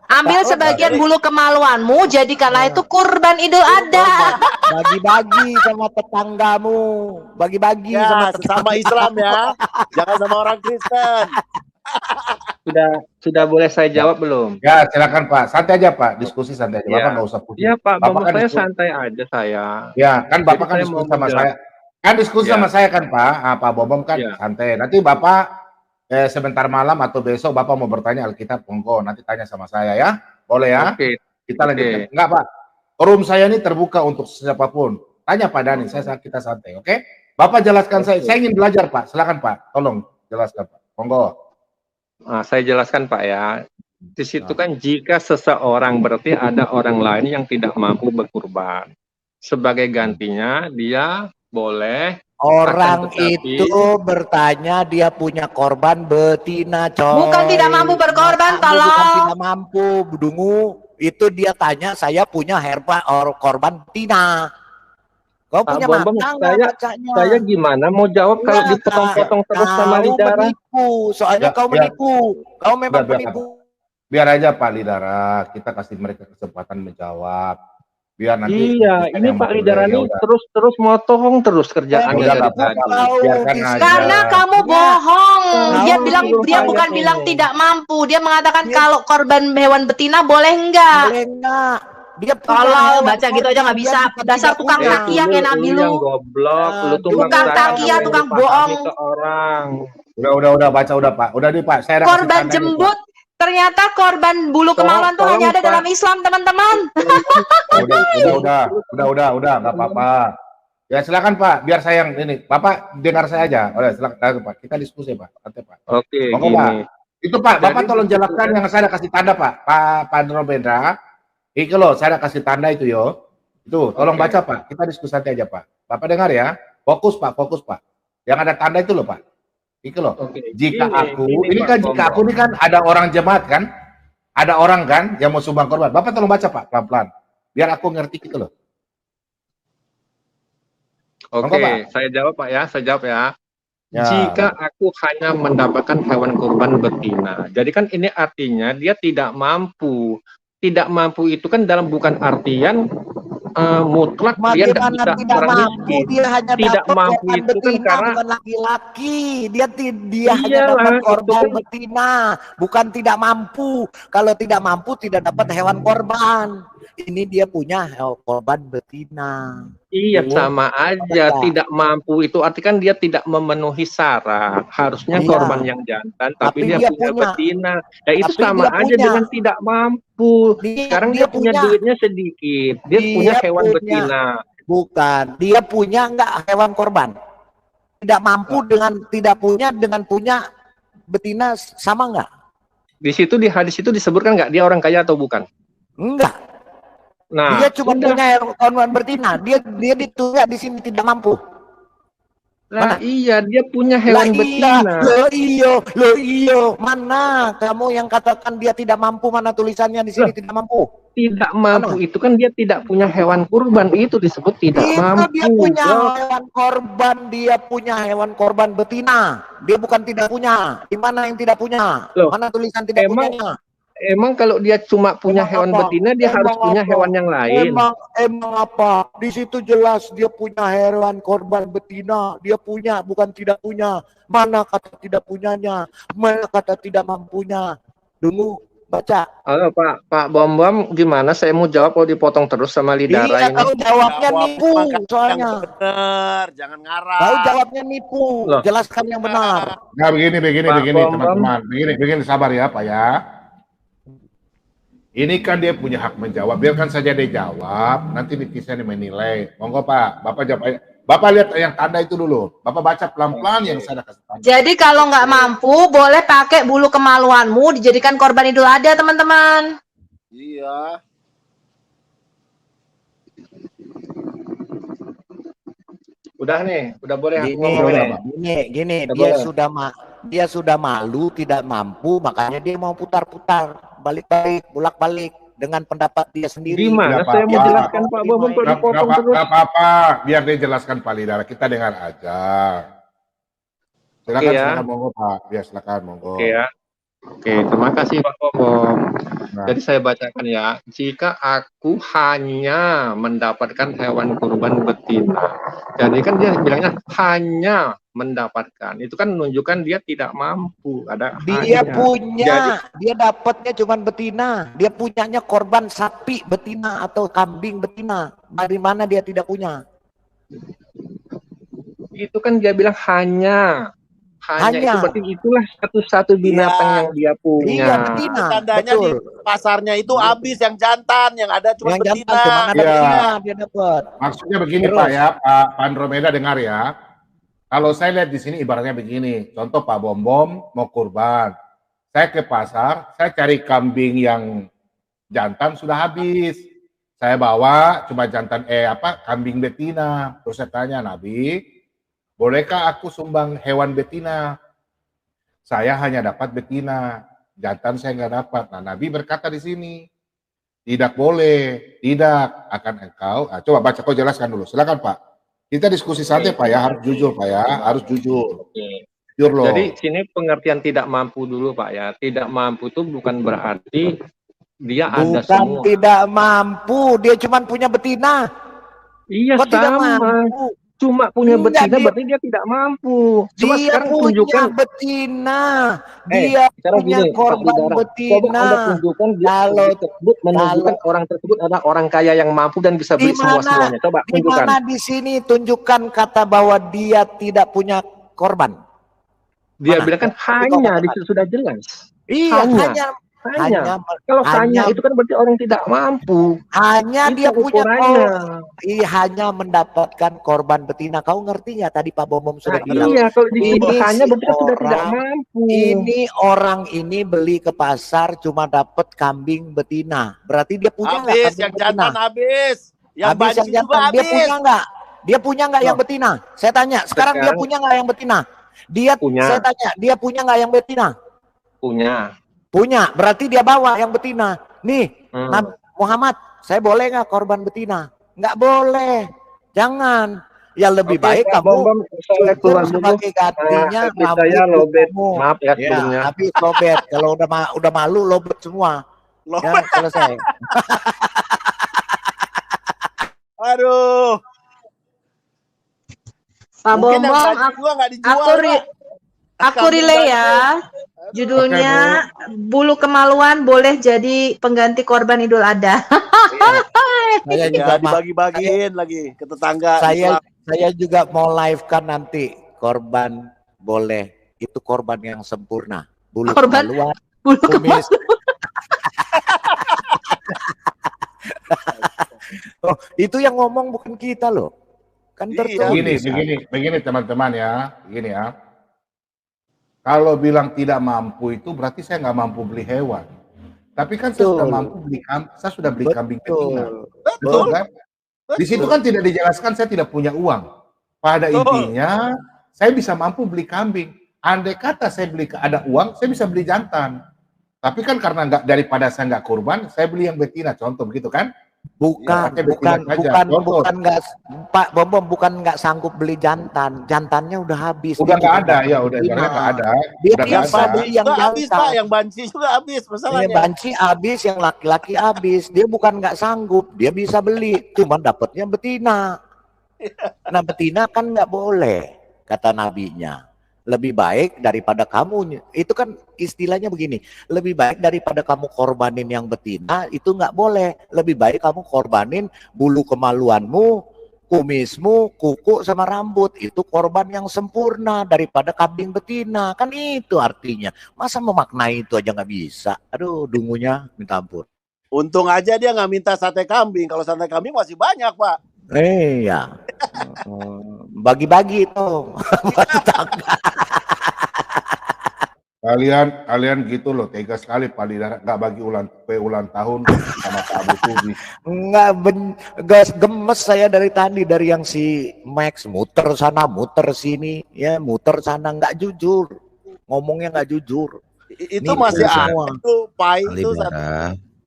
Ambil sebagian bulu kemaluanmu, jadikanlah itu kurban Idul Adha. Bagi-bagi sama tetanggamu, bagi-bagi Ya, sama sesama Islam ya. Jangan sama orang Kristen. Sudah boleh saya jawab belum? Ya, silakan Pak. Santai aja Pak, diskusi santai aja. Bapak nggak usah pusing. Iya Pak, Bapak Bapak kan saya diskusi. santai aja saya. Ya, kan Bapak Jadi kan saya diskusi mau sama menjelaskan. saya. Kan diskusi Ya. sama saya kan Pak. Pak Bobom kan Ya. santai. Nanti Bapak sebentar malam atau besok Bapak mau bertanya Alkitab, monggo nanti tanya sama saya ya. Boleh ya? Oke. Kita lanjutkan. Enggak Pak. Room saya ini terbuka untuk siapapun. Tanya Pak Dani, kita santai, oke? Bapak jelaskan saya ingin belajar Pak. Silakan Pak. Tolong jelaskan Pak. Monggo. Nah, saya jelaskan Pak ya. Di situ kan jika seseorang berarti ada orang lain yang tidak mampu berkurban. Sebagai gantinya dia boleh Orang akan tetapi- itu bertanya dia punya korban betina, coy. Bukan tidak mampu berkorban, Bukan tolong. tidak mampu, Budungu. Itu dia tanya, saya punya korban betina. Kau Pak punya Bambang, mata nggak bacanya? saya gimana mau jawab kalau Enggak, dipotong-potong terus sama kau Lidara? menipu, soalnya kau menipu. Kau memang Biar penipu. Biar aja Pak Lidara, kita kasih mereka kesempatan menjawab. Biar nanti Iya, kita ini yang Pak mulai, Lidara ya ini udah. terus motong terus kerjaannya Udah, dari nggak tadi. apa-apa. Biarkan aja. Karena kamu bohong. Dia bilang dia saya bukan ini. bilang tidak mampu. Dia mengatakan kalau korban hewan betina boleh enggak? Boleh enggak? Dia punya Tolol, hewan baca gitu aja nggak korban, bisa. dia bukan Dasar tidak tukang punya. takia kayak Nabi Lu lu. yang goblok, lu tuh Tukang maksakan takia, apa tukang yang dipahami bohong. ke orang. Udah baca udah Pak. Udah nih Pak, saya ada kasih Korban tanda nih, Pak. jembut. Ternyata korban bulu Tolong- kemaluan tuh tolong, hanya ada Pak. dalam Islam, teman-teman. Udah, nggak apa-apa. Ya silakan Pak, biar saya yang ini. Bapak dengar saya aja. Udah, silakan Pak. Kita diskusi Pak. Santai Pak. Oke, Monggo, gini. Pak. Itu Pak, Bapak Jadi tolong begitu jelaskan kan. yang saya ada kasih tanda Pak. Pak Drobendra. Itu loh, saya ada kasih tanda itu yo. Itu, tolong Oke. baca Pak. Kita diskusi santai aja Pak. Bapak dengar ya. Fokus Pak. Yang ada tanda itu loh Pak. Itu loh. Oke, Jika gini, aku, gini, ini Pak kan jika aku Bambang. ini kan ada orang jemaat kan. Ada orang kan yang mau sumbang korban. Bapak tolong baca Pak, pelan-pelan. Biar aku ngerti gitu loh. Monggo, Oke, Pak. saya jawab Pak ya, saya jawab ya. Ya, Jika aku hanya mendapatkan hewan kurban betina, jadi kan ini artinya dia tidak mampu. Tidak mampu itu kan dalam bukan artian mutlak dia tidak Bagaimana bisa tidak orang mampu? miskin. Dia hanya Tidak dapat mampu korban itu kan betina, karena bukan laki-laki. Dia hanya Iyalah, dapat itu korban kan- betina, bukan tidak mampu. Kalau tidak mampu tidak dapat hewan korban. Ini dia punya korban betina. iya Tuh. sama aja, Baca. tidak mampu itu arti kan dia tidak memenuhi syarat. Harusnya Iya. korban yang jantan, tapi dia punya betina. Ya itu Tapi sama dia aja punya. dengan tidak mampu. Sekarang dia punya duitnya sedikit, dia punya hewan betina. Bukan, dia punya enggak hewan korban? Tidak mampu dengan tidak punya dengan punya betina sama enggak? Di situ di hadis itu disebutkan nggak dia orang kaya atau bukan? Enggak. Nah, Dia cuma udah. punya hewan korban betina. Dia ditulis di sini tidak mampu. Lah iya, dia punya hewan betina. Lo iyo. Mana kamu yang katakan dia tidak mampu? Mana tulisannya di sini tidak mampu? Tidak mampu itu kan dia tidak punya hewan kurban, itu disebut tidak Itu mampu. dia punya Bro. hewan korban, dia punya hewan korban betina. Dia bukan tidak punya. Di mana yang tidak punya? Loh, Mana tulisan tidak emang- punya? Emang kalau dia cuma punya hewan apa? betina, dia harus Emang punya apa? hewan yang lain. Emang apa? Di situ jelas dia punya hewan korban betina. Dia punya, bukan tidak punya. Mana kata tidak punyanya? Mana kata tidak mampunya? Tunggu, baca. Halo Pak Bom gimana? Saya mau jawab kalau dipotong terus sama Iya, Lidara ini. kau jawabnya Jawab nipu yang soalnya. benar, jangan ngarang. Kau jawabnya nipu. Loh. Jelaskan yang benar. Nah begini Pak Bambang. teman-teman. Begini sabar ya Pak ya. Ini kan dia punya hak menjawab. Biarkan saja dia jawab. Nanti netizen yang menilai. Monggo Pak, Bapak jawab aja. Bapak lihat yang tanda itu dulu. Bapak baca pelan-pelan yang saya kasih tanda. Jadi kalau nggak mampu, boleh pakai bulu kemaluanmu dijadikan korban Idul Adha, teman-teman. Iya. Udah nih, udah boleh aku Gini, ngomong nih. gini, Udah dia boleh. dia sudah malu, tidak mampu, makanya dia mau putar-putar, balik-balik, bolak-balik dengan pendapat dia sendiri. Gimana Nggak saya mau apa-apa. jelaskan Pak Bom kalau dipotong terus? Gak apa-apa. Biar dia jelaskan Pak Lidara. Kita dengar aja. Silakan, ya. silakan monggo Pak. Ya silakan monggo. Oke ya. Oke, terima kasih Pak Bobo. Nah, Jadi saya bacakan ya, jika aku hanya mendapatkan hewan kurban betina. Jadi kan dia bilangnya hanya mendapatkan. Itu kan menunjukkan dia tidak mampu. Ada Dia hanya. punya, Jadi dia dapatnya cuman betina. Dia punyanya korban sapi betina atau kambing betina. Dari mana dia tidak punya? itu kan dia bilang hanya. Hanya itu Hanya. berarti itulah satu-satu binatang Iya. yang dia punya. Iya, betina. Tandanya di Betul. pasarnya itu habis yang jantan, yang ada cuma Yang jantan betina. cuman ada Iya. betina dia dapat. maksudnya begini Terus. Pak ya, Pak Andromeda dengar ya. Kalau saya lihat di sini ibaratnya begini, contoh Pak Bom mau kurban, saya ke pasar, saya cari kambing yang jantan sudah habis, saya bawa cuma jantan kambing betina. Terus saya tanya Nabi, bolehkah aku sumbang hewan betina? Saya hanya dapat betina, jantan saya nggak dapat. Nah Nabi berkata di sini, tidak boleh, tidak akan engkau. Coba baca, kau jelaskan dulu. Silakan Pak. Kita diskusi santai Pak ya, harus jujur Pak ya, harus jujur. Oke. Jujur loh. Jadi sini pengertian tidak mampu dulu Pak ya. Tidak mampu itu bukan berarti dia ada Bukan semua. tidak mampu, dia cuman punya betina. Iya Kok tidak sama. mampu? Cuma punya Enggak, betina dia- berarti dia tidak mampu. Coba Dia sekarang punya tunjukkan. betina. Dia Sekarang punya gini, Pak korban Saudara. Coba betina. Anda tunjukkan dia Kalau tersebut menunjukkan orang tersebut adalah orang kaya yang mampu dan bisa di beli semua mana semuanya. Coba di tunjukkan. mana di sini tunjukkan kata bahwa dia tidak punya korban. Dia Mana? bilang kan Tapi kau hanya, di katakan. situ sudah jelas. Iya, Hanya. Kalau hanya itu kan berarti orang tidak mampu. hanya Itu dia punya ukurannya. hanya mendapatkan korban betina. Kau ngerti ya tadi Pak Bomom sudah bilang. Iya, kalau disebut Ini hanya si berarti kan sudah tidak orang- mampu. Ini orang ini beli ke pasar cuma dapat kambing betina. Berarti dia punya nggak Habis kambing yang betina? jantan habis. Yang Habis banci yang juga jantan. Dia habis. punya nggak? Dia punya nggak yang betina? Saya tanya. Sekarang dia Sekarang- punya nggak yang betina? Dia Punya. Saya tanya. Dia punya nggak yang betina? Punya. Punya. Berarti dia bawa yang betina. Nih, Nabi Muhammad, saya boleh nggak korban betina? Nggak boleh. Jangan. Ya lebih Oke, baik Pak kamu Bom, saya cukur keluar dulu. sebagai gantinya Habis saya rambut lobet. kamu. Maaf ya sebelumnya. Habis lobet. Kalau udah malu lobet semua. Ya, selesai. Aduh. Pak Mungkin yang Bombom, banci juga nggak dijual, aku Pak. relay ya. Judulnya bulu kemaluan boleh jadi pengganti korban Idul Adha. Saya Ya, juga dibagi-bagiin lagi ke tetangga. saya Islam. saya juga mau live kan nanti korban boleh itu korban yang sempurna bulu Korban kemaluan bulu kumis. Oh, itu yang ngomong bukan kita loh, kan tertulis. Begini teman-teman ya, begini ya. Kalau bilang tidak mampu itu berarti saya nggak mampu beli hewan. Tapi kan saya sudah mampu beli saya sudah beli kambing betina. Betul kan? Di situ kan tidak dijelaskan saya tidak punya uang. Pada intinya saya bisa mampu beli kambing. Andai kata saya beli ada uang, saya bisa beli jantan. Tapi kan karena nggak daripada saya nggak kurban, saya beli yang betina. Contoh begitu kan? Bukan nggak Pak Bombom bukan nggak sanggup beli jantan, jantannya udah habis. Udah nggak ada ya, udah ibaratnya nggak ada. Dia Udah nggak bisa ada. beli yang Juga habis, jantan. Pak, yang banci juga habis Yang masalahnya. banci habis, yang laki-laki habis. Dia bukan nggak sanggup, dia bisa beli, cuman dapatnya betina. Nah betina kan nggak boleh, kata nabinya. Lebih baik daripada kamu, itu kan istilahnya begini, lebih baik daripada kamu korbanin yang betina, itu nggak boleh. Lebih baik kamu korbanin bulu kemaluanmu, kumismu, kuku sama rambut, itu korban yang sempurna daripada kambing betina. Kan itu artinya. Masa memaknai itu aja nggak bisa? Aduh, dungunya minta ampun. Untung aja dia nggak minta sate kambing. Kalau sate kambing masih banyak, Pak. Iya. Bagi-bagi itu. Kalian gitu loh, tega sekali Pak Lidara, nggak bagi ulang tahun sama Pak Abu Subi. Enggak gas gemes saya dari tadi, dari yang si Max muter sana muter sini ya, muter sana, nggak jujur, ngomongnya nggak jujur. Itu Nipu masih semua. ada itu pai itu satu.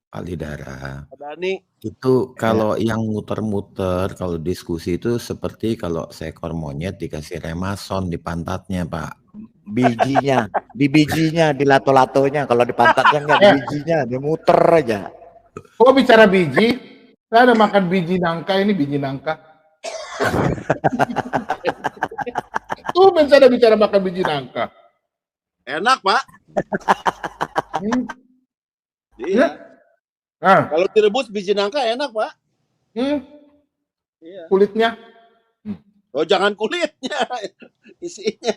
Pak Lidara, Dani. itu kalau yang muter-muter, kalau diskusi itu seperti kalau seekor monyet dikasih remason di pantatnya, Pak. di bijinya, di lato-latonya. Kalau di pantatnya enggak, di bijinya, dia muter aja. Oh bicara biji, saya ada makan biji nangka ini, biji nangka. Tuh saya ada bicara makan biji nangka. Enak, Pak. Iya. Nah, Kalau direbus biji nangka enak, Pak. Iya. kulitnya. Oh, jangan kulitnya, isinya.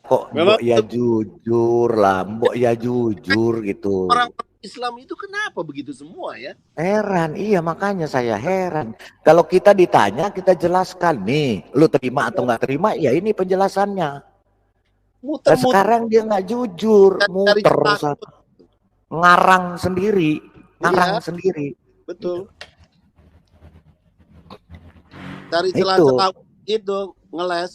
Kok Memang mbok ya jujur lah, mbok ya jujur gitu. orang Islam itu kenapa begitu semua ya? Heran, iya makanya saya heran. Kalau kita ditanya, kita jelaskan nih, lu terima atau nggak terima, ya ini penjelasannya. Nah, Muter-muter sekarang dia nggak jujur, cari muter, celah. ngarang sendiri, ngarang Iya. sendiri. Betul. Cari Itu, celah-celah itu ngeles.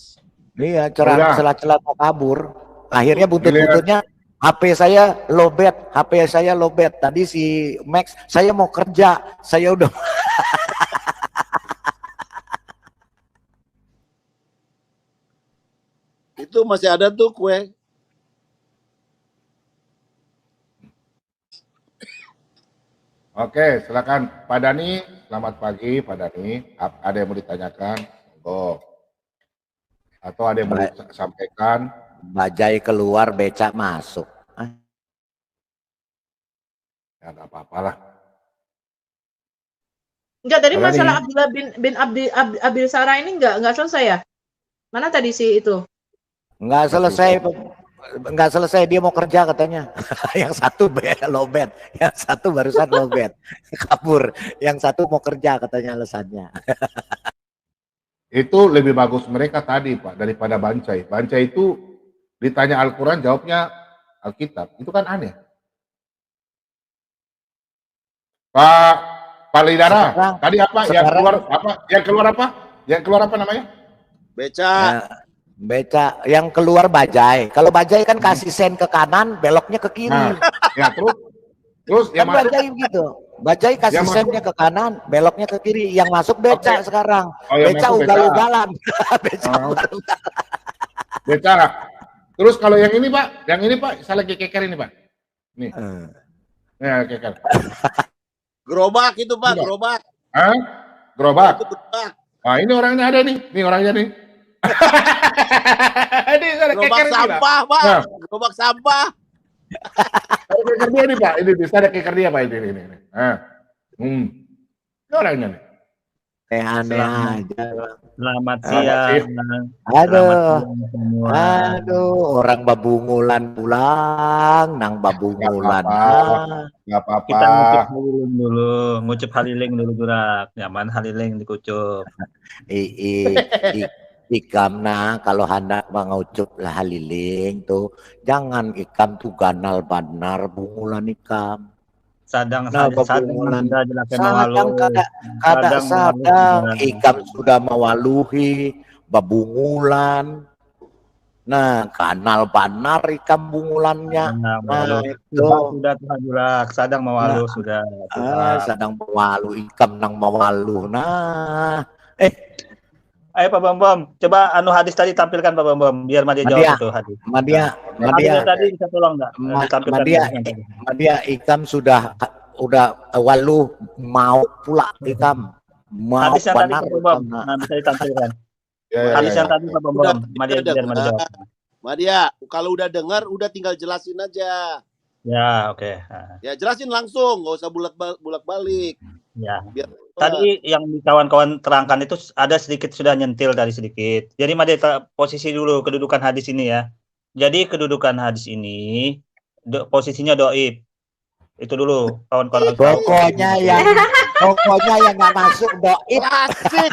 iya, Udah. celah-celah mau kabur. Akhirnya Giliran buntut-buntutnya HP saya lowbat. Tadi si Max, saya mau kerja, saya udah Itu masih ada tuh kue. Oke, silakan Pak Dani. Selamat pagi Pak Dani. Ada yang mau ditanyakan? Oh. Atau ada yang mau disampaikan? bajai keluar, becak masuk. Ya nggak apa-apa lah. Enggak, tadi Pak masalah Dani. Abdullah bin Abil Sarah ini enggak selesai ya? Mana tadi sih itu? Nggak selesai, dia mau kerja katanya. Yang satu lowbat, yang satu barusan lowbat, kabur. Yang satu mau kerja katanya alasannya. Itu lebih bagus mereka tadi Pak daripada Bancai. Bancai itu ditanya Al-Quran jawabnya Alkitab. Itu kan aneh. Pak Lidara, Sekarang- tadi apa? Yang sekarang- keluar apa? Yang keluar apa? Yang keluar apa namanya? Beca. Beca, yang keluar bajai. Kalau bajai kan kasih sen ke kanan, beloknya ke kiri. Nah, ya terus Kan yang masuk bajai gitu. Bajai kasih Yang masuk- sennya ke kanan, beloknya ke kiri. Yang masuk beca Oke. sekarang. Oh, yang Beca masuk beca. ugal-ugalan. Beca Oh. ugal-ugalan. Beca. Terus kalau yang ini Pak, saya lagi keker ini Pak. Nih, ya keker. Gerobak itu, Pak, Iya. gerobak. Hah? Gerobak. Itu gerobak. Nah, ini orangnya ada nih. Nih orangnya nih. Ini ada Gerobak keker ini, Pak. sampah, Pak. Nah. Gerobak sampah. Ada keker dia nih Pak. Ini bisa ada keker dia Pak ini. Nah. Ini orangnya nih. Aneh aja. Selamat Selamat siang. Aduh. Selamat siang semua. Aduh, orang babungulan pulang, nang babungulan. Nggak apa-apa. Kita ngucup haliling dulu, ngucup haliling dulu Jurak. Nyaman haliling dikucup. Ikamna kalau hendak mengucup lah haliling tuh, jangan ikam tuh ganal banar bungulan ikam. Sadang Nah, sadang babungulan. Anda jelakan Sadang mawalu. sadang ikam sudah mewaluhi babungulan. Nah, kanal banar ikam bungulannya. Nah, Nah, mawalu. itu. Sudah Tuhan Jurak. Sadang mawalu sudah. Sadang mewalu ikam nang mewalu. Nah, Ayo Pak Bambam, coba anu hadis tadi tampilkan Pak Bambam, biar Madia jawab Madia, itu hadis. Madia, Hadisnya tadi bisa tolong nggak? Ditampilkan hadisnya tadi. Madia ikam sudah walu mau pula ikam. Mau Hadis yang tadi benar Pak Bambam, ikam. nah bisa ditampilkan. Ya. Hadis yang tadi Pak Bambam, Madia Udah, biar Madia udah. jawab. Madia, kalau udah dengar, udah tinggal jelasin aja. Ya, oke. Nah, Ya, jelasin langsung, nggak usah bulak-balik. ya. Biar Tadi yang kawan-kawan terangkan itu ada sedikit sudah nyentil tadi sedikit. Jadi Madia posisi dulu kedudukan hadis ini ya. Jadi kedudukan hadis ini posisinya doib. Itu dulu kawan-kawan. Pokoknya yang nggak masuk doib. Klasik.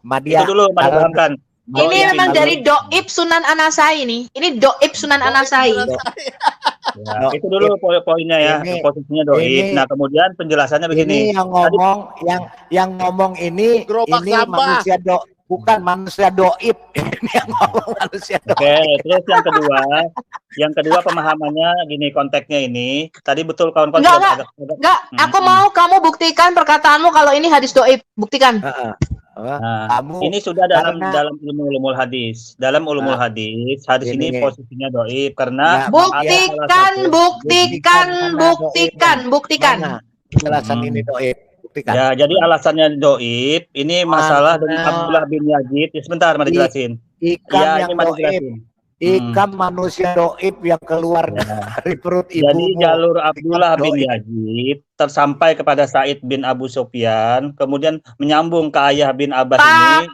Madia. Itu dulu Madia kalau- pahamkan. Ini memang dari Doib Sunan Anasai nih. Ini Doib Sunan Anasai. Ya, itu dulu poinnya ya. Ini- Posisinya doib. ini- Nah, kemudian penjelasannya begini. Ini yang ngomong ini Gerobak sampah. manusia bukan manusia doib. Ini yang ngomong manusia doib. Oke, terus yang kedua pemahamannya gini, konteksnya ini. Tadi betul kawan-kawan. Enggak. Aku mau kamu buktikan perkataanmu kalau ini hadis Doib. Buktikan. Kamu ini sudah dalam karena ulumul hadis. Dalam ulumul hadis ini ini posisinya dhaif karena Buktikan, buktikan. mana penjelasan ini dhaif? Buktikan. Ya, jadi alasannya dhaif ini masalah dari Abdullah bin Yazid. Ya, sebentar, mari jelasin. Ikan Ya, yang ini mari dhaif. jelasin. Ikan manusia dhaif yang keluar dari perut ibumu. Jadi jalur Abdullah bin Yazid tersampai kepada Said bin Abu Sufyan, kemudian menyambung ke ayah bin Abbas ini.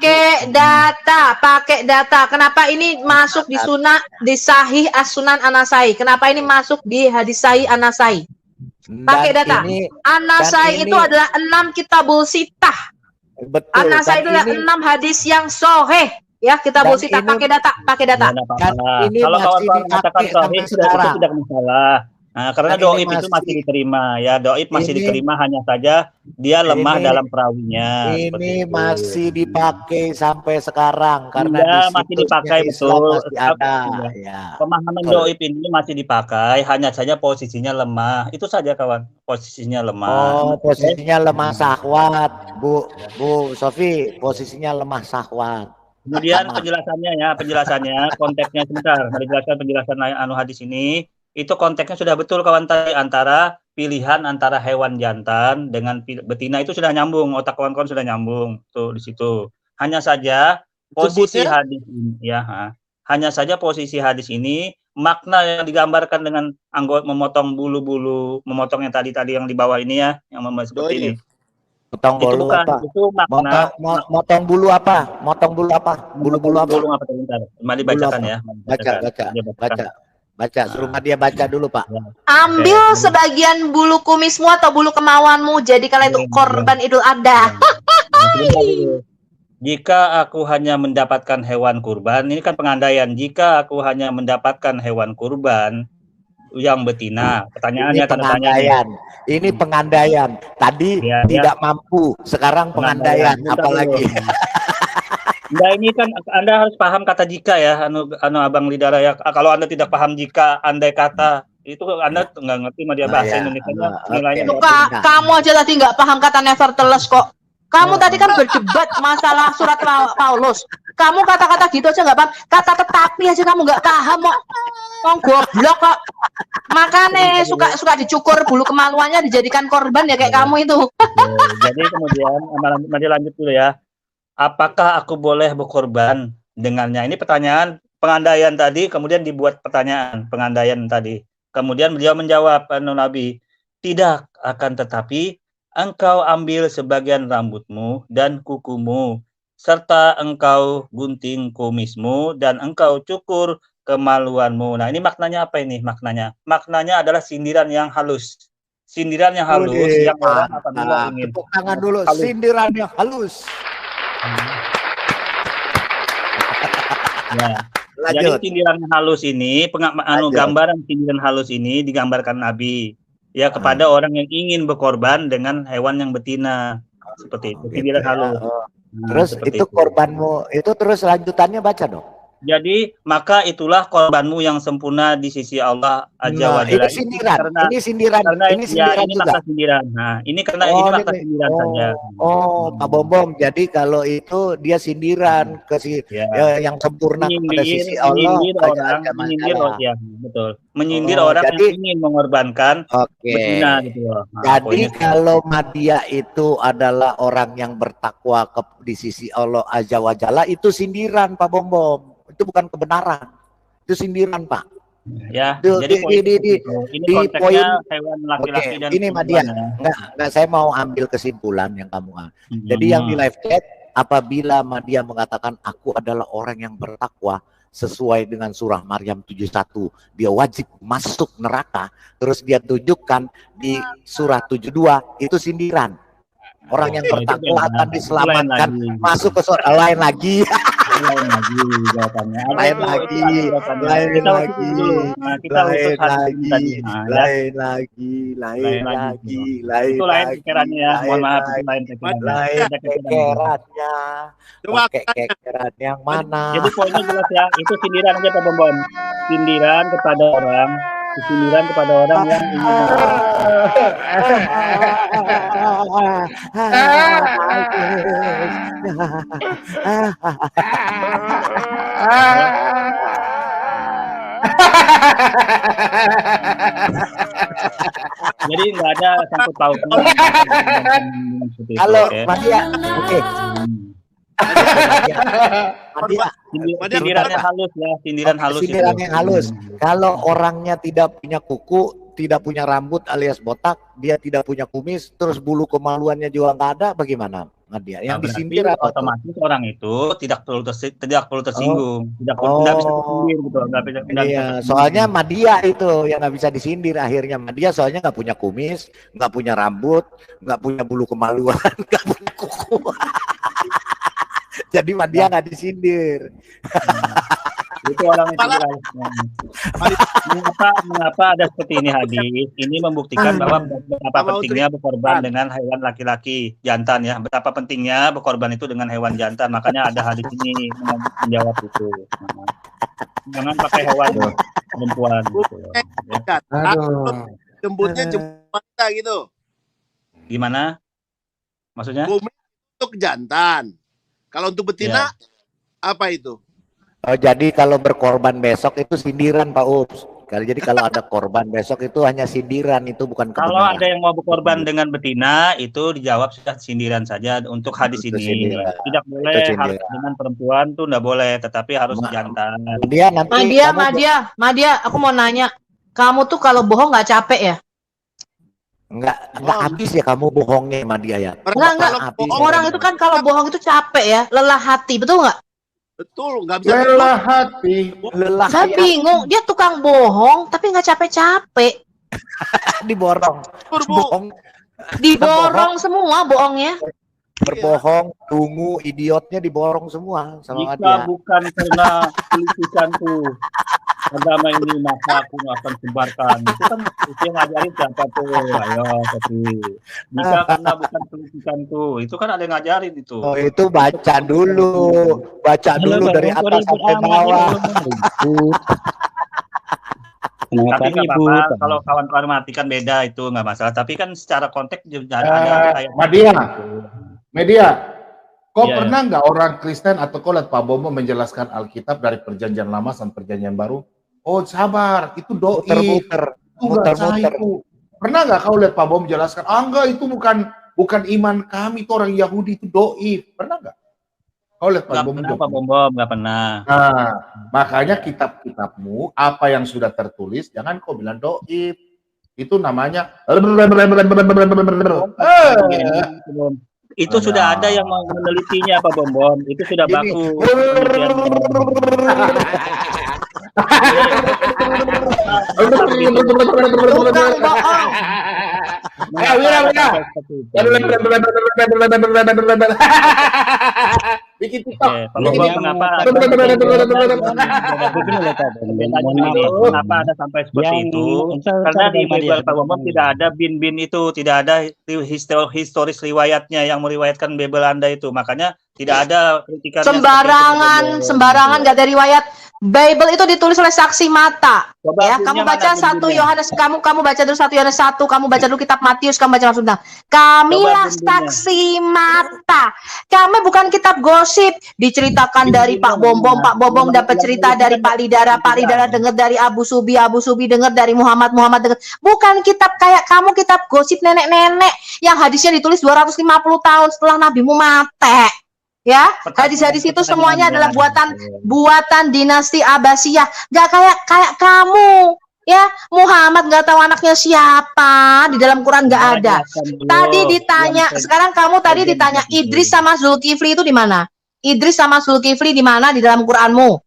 Pakai data. Kenapa ini masuk di sunnah di Sahih As-Sunan An-Nasai? Kenapa ini masuk di hadis Sahih An-Nasai? Pakai data. An-Nasai itu adalah 6 kitabul sitah. Betul. An-Nasai itu adalah 6 hadis yang sahih. Ya, kitabul sitah, pakai data. Kalau kawan-kawan mengatakan sahih itu tidak masalah. Nah, karena dhaif itu masih diterima ya, dhaif masih diterima, hanya saja dia lemah dalam perawinya. Ini masih dipakai sampai sekarang karena masih dipakai, betul. Masih ada. Ya. Pemahaman dhaif ini masih dipakai, hanya saja posisinya lemah. Itu saja kawan, posisinya lemah. Oh, posisinya lemah sahwat, Bu Sofi, posisinya lemah sahwat. Kemudian penjelasannya, konteksnya sebentar. Mari jelaskan penjelasan hadis ini. Itu konteksnya sudah betul kawan tadi, antara pilihan antara hewan jantan dengan betina itu sudah nyambung, otak kawan-kawan sudah nyambung tuh di situ. Hanya saja posisi hadis ini hanya saja posisi hadis ini makna yang digambarkan dengan anggota memotong bulu-bulu, memotong yang tadi yang di bawah ini ya, yang seperti ini. Motong bulu apa? Itu makna motong bulu apa? Motong bulu apa? Bulu-bulu apa? Bulu apa sebentar. Mari bacakan ya. Baca, suruh dia baca dulu, Pak. Ambil sebagian bulu kumismu atau bulu kemaluanmu, jadikanlah itu korban Idul Adha. Jika aku hanya mendapatkan hewan kurban, ini kan pengandaian. Jika aku hanya mendapatkan hewan kurban yang betina, pertanyaannya pengandaian. Ini pengandaian. Tadi tidak mampu, sekarang pengandaian, apalagi. Nah, ini kan Anda harus paham kata jika ya, Abang Lidara ya. Kalau Anda tidak paham jika, andai kata, itu Anda nggak ngerti media bahasa Indonesia. Nilainya kamu aja tadi nggak paham kata nevertheless kok. Kamu tadi kan berdebat masalah surat Paulus. Kamu kata-kata gitu aja nggak paham. Kata tetapi aja kamu nggak paham kok. Goblok kok. Makanya suka dicukur bulu kemaluannya dijadikan korban ya kayak kamu itu. Jadi kemudian mari lanjut dulu ya. Apakah aku boleh berkorban dengannya? Ini pertanyaan pengandaian tadi, kemudian dibuat pertanyaan pengandaian tadi. Kemudian beliau menjawab, Nabi, tidak, akan tetapi engkau ambil sebagian rambutmu dan kukumu, serta engkau gunting kumismu dan engkau cukur kemaluanmu. Nah, ini maknanya apa ini? Maknanya adalah sindiran yang halus. Sindiran yang halus yang orang apabila ingin. Tepuk tangan dulu, sindiran yang halus. Ya. Jadi sindiran halus ini, gambaran sindiran halus ini digambarkan Nabi ya kepada orang yang ingin berkorban dengan hewan yang betina, seperti itu. Sindiran halus. Terus itu korbanmu, itu terus lanjutannya baca dong. Jadi maka itulah korbanmu yang sempurna di sisi Allah Azza wa Jalla. Ini sindiran. Ini sindiran ini juga. makna sindiran. Nah, ini ini makna sindiran saja. Pak Bombom, jadi kalau itu dia sindiran ke yang sempurna kepada sisi Allah. Menyindir orang yang ingin mengorbankan betina gitu loh. Nah, jadi kalau Madia itu adalah orang yang bertakwa di sisi Allah Azza wa Jalla, itu sindiran Pak Bombom. Itu bukan kebenaran, itu sindiran Pak. Ya, jadi ini konteksnya hewan laki-laki dan ini Madia. Enggak, saya mau ambil kesimpulan yang kamu. Jadi yang di live chat, apabila Madia mengatakan aku adalah orang yang bertakwa sesuai dengan surah Maryam 71, dia wajib masuk neraka. Terus dia tunjukkan di surah 72 itu sindiran. Orang yang bertakwa akan diselamatkan, masuk ke surga. Lain lagi jawabannya. Lain pikirannya. Mohon maaf, lain pikirannya. Pakai kekeran yang mana? Jadi poinnya jelas ya, itu sindiran aja Pak Bombom. Sindiran kepada orang sindiran kepada orang yang ingin jadi nggak ada sangkut pautnya. Kalau Madia, oke. Sindiran yang halus ya, sindiran halus. Sindiran yang halus. Kalau orangnya tidak punya kuku, tidak punya rambut alias botak, dia tidak punya kumis, terus bulu kemaluannya juga nggak ada, bagaimana, Madia? Yang disindir apa? Otomatis orang itu tidak perlu tersinggung, tidak bisa disindir gitu, Iya, soalnya Madia itu yang nggak bisa disindir akhirnya. Madia soalnya nggak punya kumis, nggak punya rambut, nggak punya bulu kemaluan, nggak punya kuku. Jadi Madia nggak disindir. Itu orang itu mengapa ada seperti ini hadis ini membuktikan bahwa betapa pentingnya berkorban dengan hewan laki-laki jantan ya, betapa pentingnya berkorban itu dengan hewan jantan, makanya ada hadis ini menjawab itu. Jangan pakai hewan perempuan gitu. Jemputnya jemput gitu. Gimana maksudnya? Untuk jantan, kalau untuk betina apa itu? Oh, jadi kalau berkorban besok itu sindiran Pak Ups. Jadi kalau ada korban besok itu hanya sindiran, itu bukan kebenaran. Kalau ada yang mau berkorban dengan betina itu dijawab sudah sindiran saja untuk hadis itu ini. Sindiran. Tidak boleh harus dengan perempuan tuh enggak boleh, tetapi harus jantan. Madia, aku mau nanya, kamu tuh kalau bohong nggak capek ya? Enggak habis ya kamu bohongnya Madia ya? Enggak. Orang itu kan kalau bohong itu capek ya, lelah hati, betul nggak? Betul, nggak bisa lelah hati. Saya bingung, dia tukang bohong tapi nggak capek-capek. Diborong. Diborong semua bohongnya. Berbohong, tunggu, idiotnya diborong semua sama Jika dia. bukan karena tulisanku agama ini maka aku akan sebarkan. Itu kan itu yang ngajarin siapa tuh? Ayo, tapi jika karena bukan tulisanku, itu kan ada yang ngajarin itu. Oh, itu baca dulu dari atas sampai bawah. Tapi nggak apa-apa, kalau kawan-kawan matikan beda itu nggak masalah. Tapi kan secara konteks ada kayak Media, kau pernah nggak orang Kristen atau kau lihat Pak Bomo menjelaskan Alkitab dari Perjanjian Lama sampai Perjanjian Baru? Oh sabar, itu doi. Muter-muter. Pernah nggak kau lihat Pak Bomo menjelaskan? Enggak, itu bukan iman kami, itu orang Yahudi, itu doi. Pernah nggak? Kau lihat Pak Bomo? Nggak pernah. Nah, makanya kitab-kitabmu apa yang sudah tertulis jangan kau bilang doi. Itu namanya itu sudah ada yang menelitinya Pak Bom. Itu sudah baku. Bikin TikTok. Mengapa ada sampai seperti itu? Karena di Bible Pak Bom tidak ada bin itu, tidak ada historis riwayatnya yang meriwayatkan Bible Anda itu. Makanya tidak ada kritikan sembarangan nggak ada riwayat. Bible itu ditulis oleh saksi mata. Ya, kamu baca 1 Yohanes, kamu baca dulu 1 Yohanes 1, kamu baca dulu kitab Matius, kamu baca langsung. Kamilah saksi mata. Kami bukan kitab gosip diceritakan dari Pak Bombong dapat cerita dari Pak Lidara dengar dari Abu Subi dengar dari Muhammad dengar. Bukan kitab kayak kamu, kitab gosip nenek-nenek yang hadisnya ditulis 250 tahun setelah nabimu mati. Ya, hadis-hadis itu semuanya adalah buatan dinasti Abbasiyah. Gak kayak kamu, ya. Muhammad nggak tahu anaknya siapa, di dalam Quran nggak ada. Tadi ditanya, sekarang kamu tadi ditanya Idris sama Zulkifli itu di mana? Idris sama Zulkifli di mana di dalam Quranmu?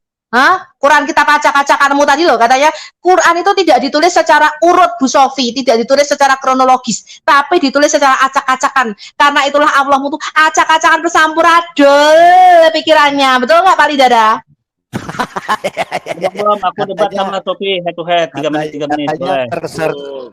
Quran kita acak-acakanmu tadi loh, katanya Quran itu tidak ditulis secara urut Bu Sofi, tidak ditulis secara kronologis, tapi ditulis secara acak-acakan. Karena itulah Allahmu tuh acak-acakan bersamburadul pikirannya, betul nggak Pak Lidara? Aku debat sama Sofi head to head 3 menit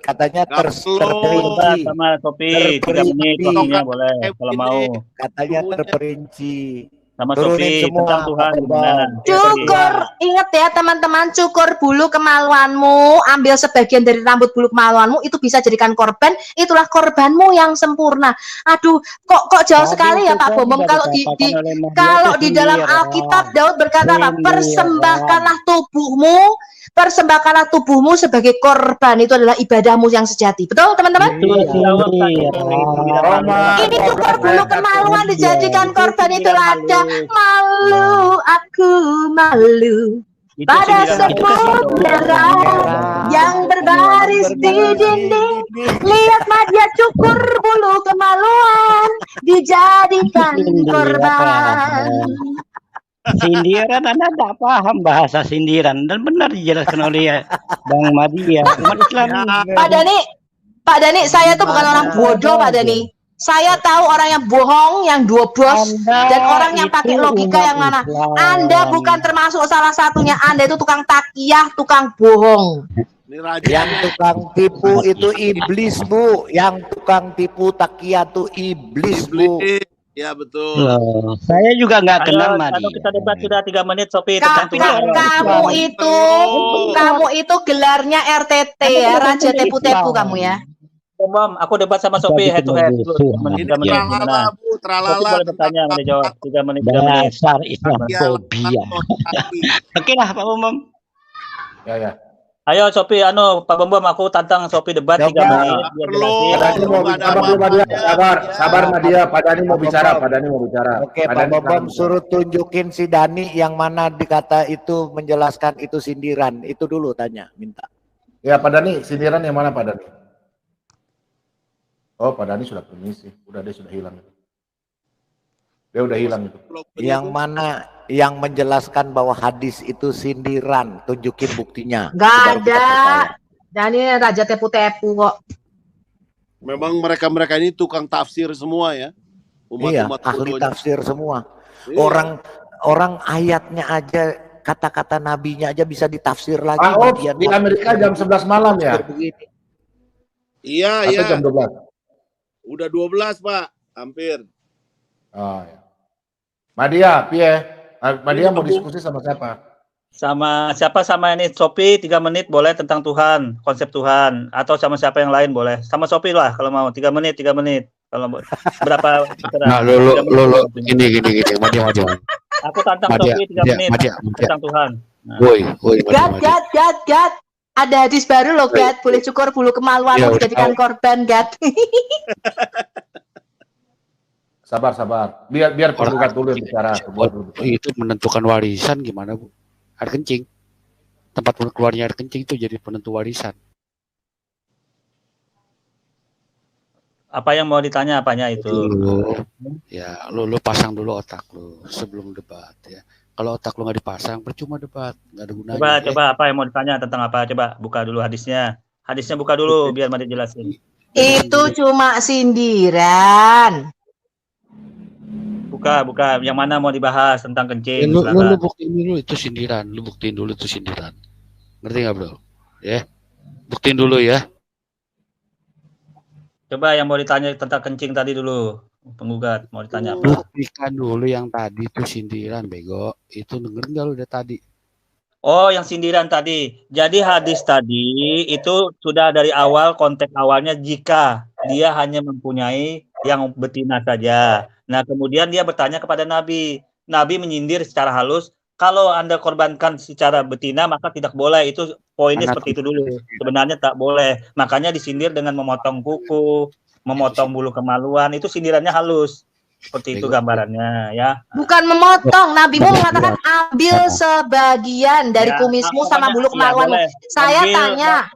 katanya debat sama Sofi 3 menit waktunya boleh kalau mau. Katanya terperinci. sama Turunin Sophie semua, tentang Tuhan Pak gimana? Bambang. Cukur, ingat ya teman-teman, cukur bulu kemaluanmu, ambil sebagian dari rambut bulu kemaluanmu, itu bisa jadikan korban, itulah korbanmu yang sempurna. Aduh, kok jauh Tadi sekali ya itu Pak kan Bombom. sudah Kalau dikatakan oleh Maria kalau itu di dalam sindiran. Alkitab Daud berkata apa? Sindiran. Persembahkanlah tubuhmu sebagai korban, itu adalah ibadahmu yang sejati. Betul teman-teman? Itu sindiran. Ini cukur bulu kemaluan dijadikan korban, itu ada malu, aku malu pada semut merah yang berbaris di dinding. Lihat Madia cukur bulu kemaluan dijadikan korban. Sindiran, Anda tidak paham bahasa sindiran, dan benar dijelaskan oleh Bang Madia. Umat Islam. Pak Dani, saya tuh bukan orang bodoh Pak Dani. Saya tahu orang yang bohong, yang dua-bos, dan orang yang pakai logika yang mana. Anda bukan termasuk salah satunya. Anda itu tukang takiyah, tukang bohong. Yang tukang tipu itu iblis, Bu. Yang tukang tipu takiyah itu iblis, Bu. Ya betul. Loh, saya juga nggak kenal Madia. Kita debat sudah 3 menit, Sophie, tentang Tuhan. Kamu itu gelarnya RTT ya, Raja Tepu-Tepu kamu ya. Bom, aku debat sama Sophie head to head. Ini tralala, Bu, tralala. Boleh bertanya, boleh jawab. 3 menit. Dasar Islamofobia. Oke lah Pak Bom. Ya. Ayo Sophie, Pak Bom, aku tantang Sophie debat 3 menit. Sabar Madia, Pak Dani mau bicara. Oke, Pak Bom suruh tunjukin si Dani yang mana dikata itu menjelaskan itu sindiran. Itu dulu minta. Ya Pak Dani, sindiran yang mana Pak Dani? Oh, Pak Dani sudah permisi. Dia sudah hilang. Dia udah hilang itu. Yang mana yang menjelaskan bahwa hadis itu sindiran? Tunjukin buktinya. Gak ada. Dani Raja Tepu-Tepu kok. Memang mereka ini tukang tafsir semua ya. Umat ahli tafsir semua. Iya. Orang ayatnya aja, kata-kata nabinya aja bisa ditafsir lagi. Di Amerika jam 11 malam ya? Iya. Jam 12. Udah 12 Pak, hampir. Oh ya. Madia, Madia mau diskusi sama siapa? Sama ini Sophie 3 menit boleh tentang Tuhan, konsep Tuhan, atau sama siapa yang lain boleh. Sama Sophie lah kalau mau 3 menit. Kalau berapa? Nah, gini, Madia. Aku tantang Sophie 3 menit tentang Tuhan. Nah. Woi, Gat. Ada hadis baru loh, Gat. Boleh cukur bulu kemaluanmu dijadikan korban, Gat. Sabar. Biar penggugat dulu yang bicara. Itu menentukan warisan gimana, Bu? Air kencing. Tempat keluarnya air kencing itu jadi penentu warisan. Apa yang mau ditanya apanya itu? Ya, lu pasang dulu otak lu sebelum debat ya. Kalau otak lu nggak dipasang, percuma debat, nggak ada gunanya. Coba apa yang mau ditanya tentang apa? Coba buka dulu hadisnya. Hadisnya buka dulu biar Madi jelasin. Itu cuma sindiran. Buka. Yang mana mau dibahas tentang kencing? Lu buktiin dulu itu sindiran. Ngerti nggak, Bro? Ya, buktiin dulu ya. Coba yang mau ditanya tentang kencing tadi dulu. Penggugat mau ditanya apa? Buktikan dulu yang tadi itu sindiran, bego. Itu dengerin nggak lu dari tadi? Oh, yang sindiran tadi. Jadi hadis tadi itu sudah dari awal, konteks awalnya jika dia hanya mempunyai yang betina saja. Nah, kemudian dia bertanya kepada Nabi. Nabi menyindir secara halus, kalau Anda korbankan secara betina maka tidak boleh. Itu poinnya seperti itu dulu. Sebenarnya tak boleh. Makanya disindir dengan memotong kuku, memotong bulu kemaluan, itu sindirannya halus. Seperti itu gambarannya ya. Bukan memotong, Nabimu mengatakan ambil sebagian dari kumismu sama bulu kemaluanmu. Saya tanya,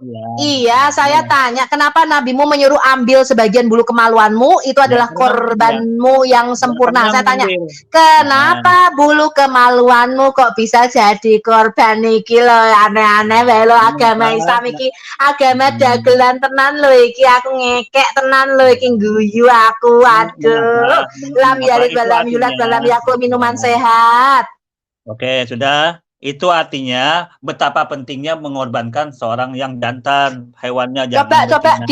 saya tanya, kenapa Nabimu menyuruh ambil sebagian bulu kemaluanmu? Itu adalah korbanmu yang sempurna. Saya tanya, kenapa bulu kemaluanmu kok bisa jadi korban iki lo? Aneh-aneh wae lo, agama Islam iki agama dagelan tenan lo iki, aku ngekek tenan lo iki, guyu aku, aduh. Lam yalid walam yulad walam yakul minuman sehat. Oke, sudah. Itu artinya betapa pentingnya mengorbankan seorang yang jantan, hewannya jantan. Coba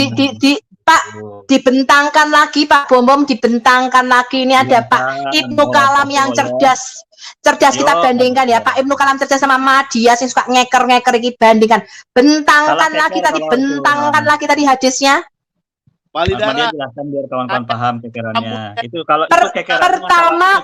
Pak, dibentangkan lagi Pak Bom dibentangkan lagi. Ini ada Pak Ibnu Kalam yang cerdas. Cerdas kita bandingkan ya, Pak Ibnu Kalam cerdas sama Madya sing suka ngeker-ngeker iki bandingkan. Bentangkan lagi tadi, bentangkan lagi tadi hadisnya. Dia jelaskan biar kawan-kawan paham kekerannya. Itu kalau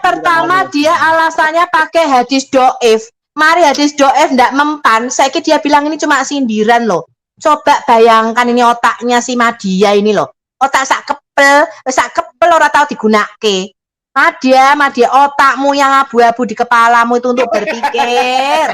pertama dia alasannya pakai hadis doif. Mari hadis doif ndak mempan. Saya kira dia bilang ini cuma sindiran loh. Coba bayangkan ini otaknya si Madya ini loh. Otak sak kepel ora tau digunakake. Madya, otakmu yang abu-abu di kepalamu itu untuk berpikir.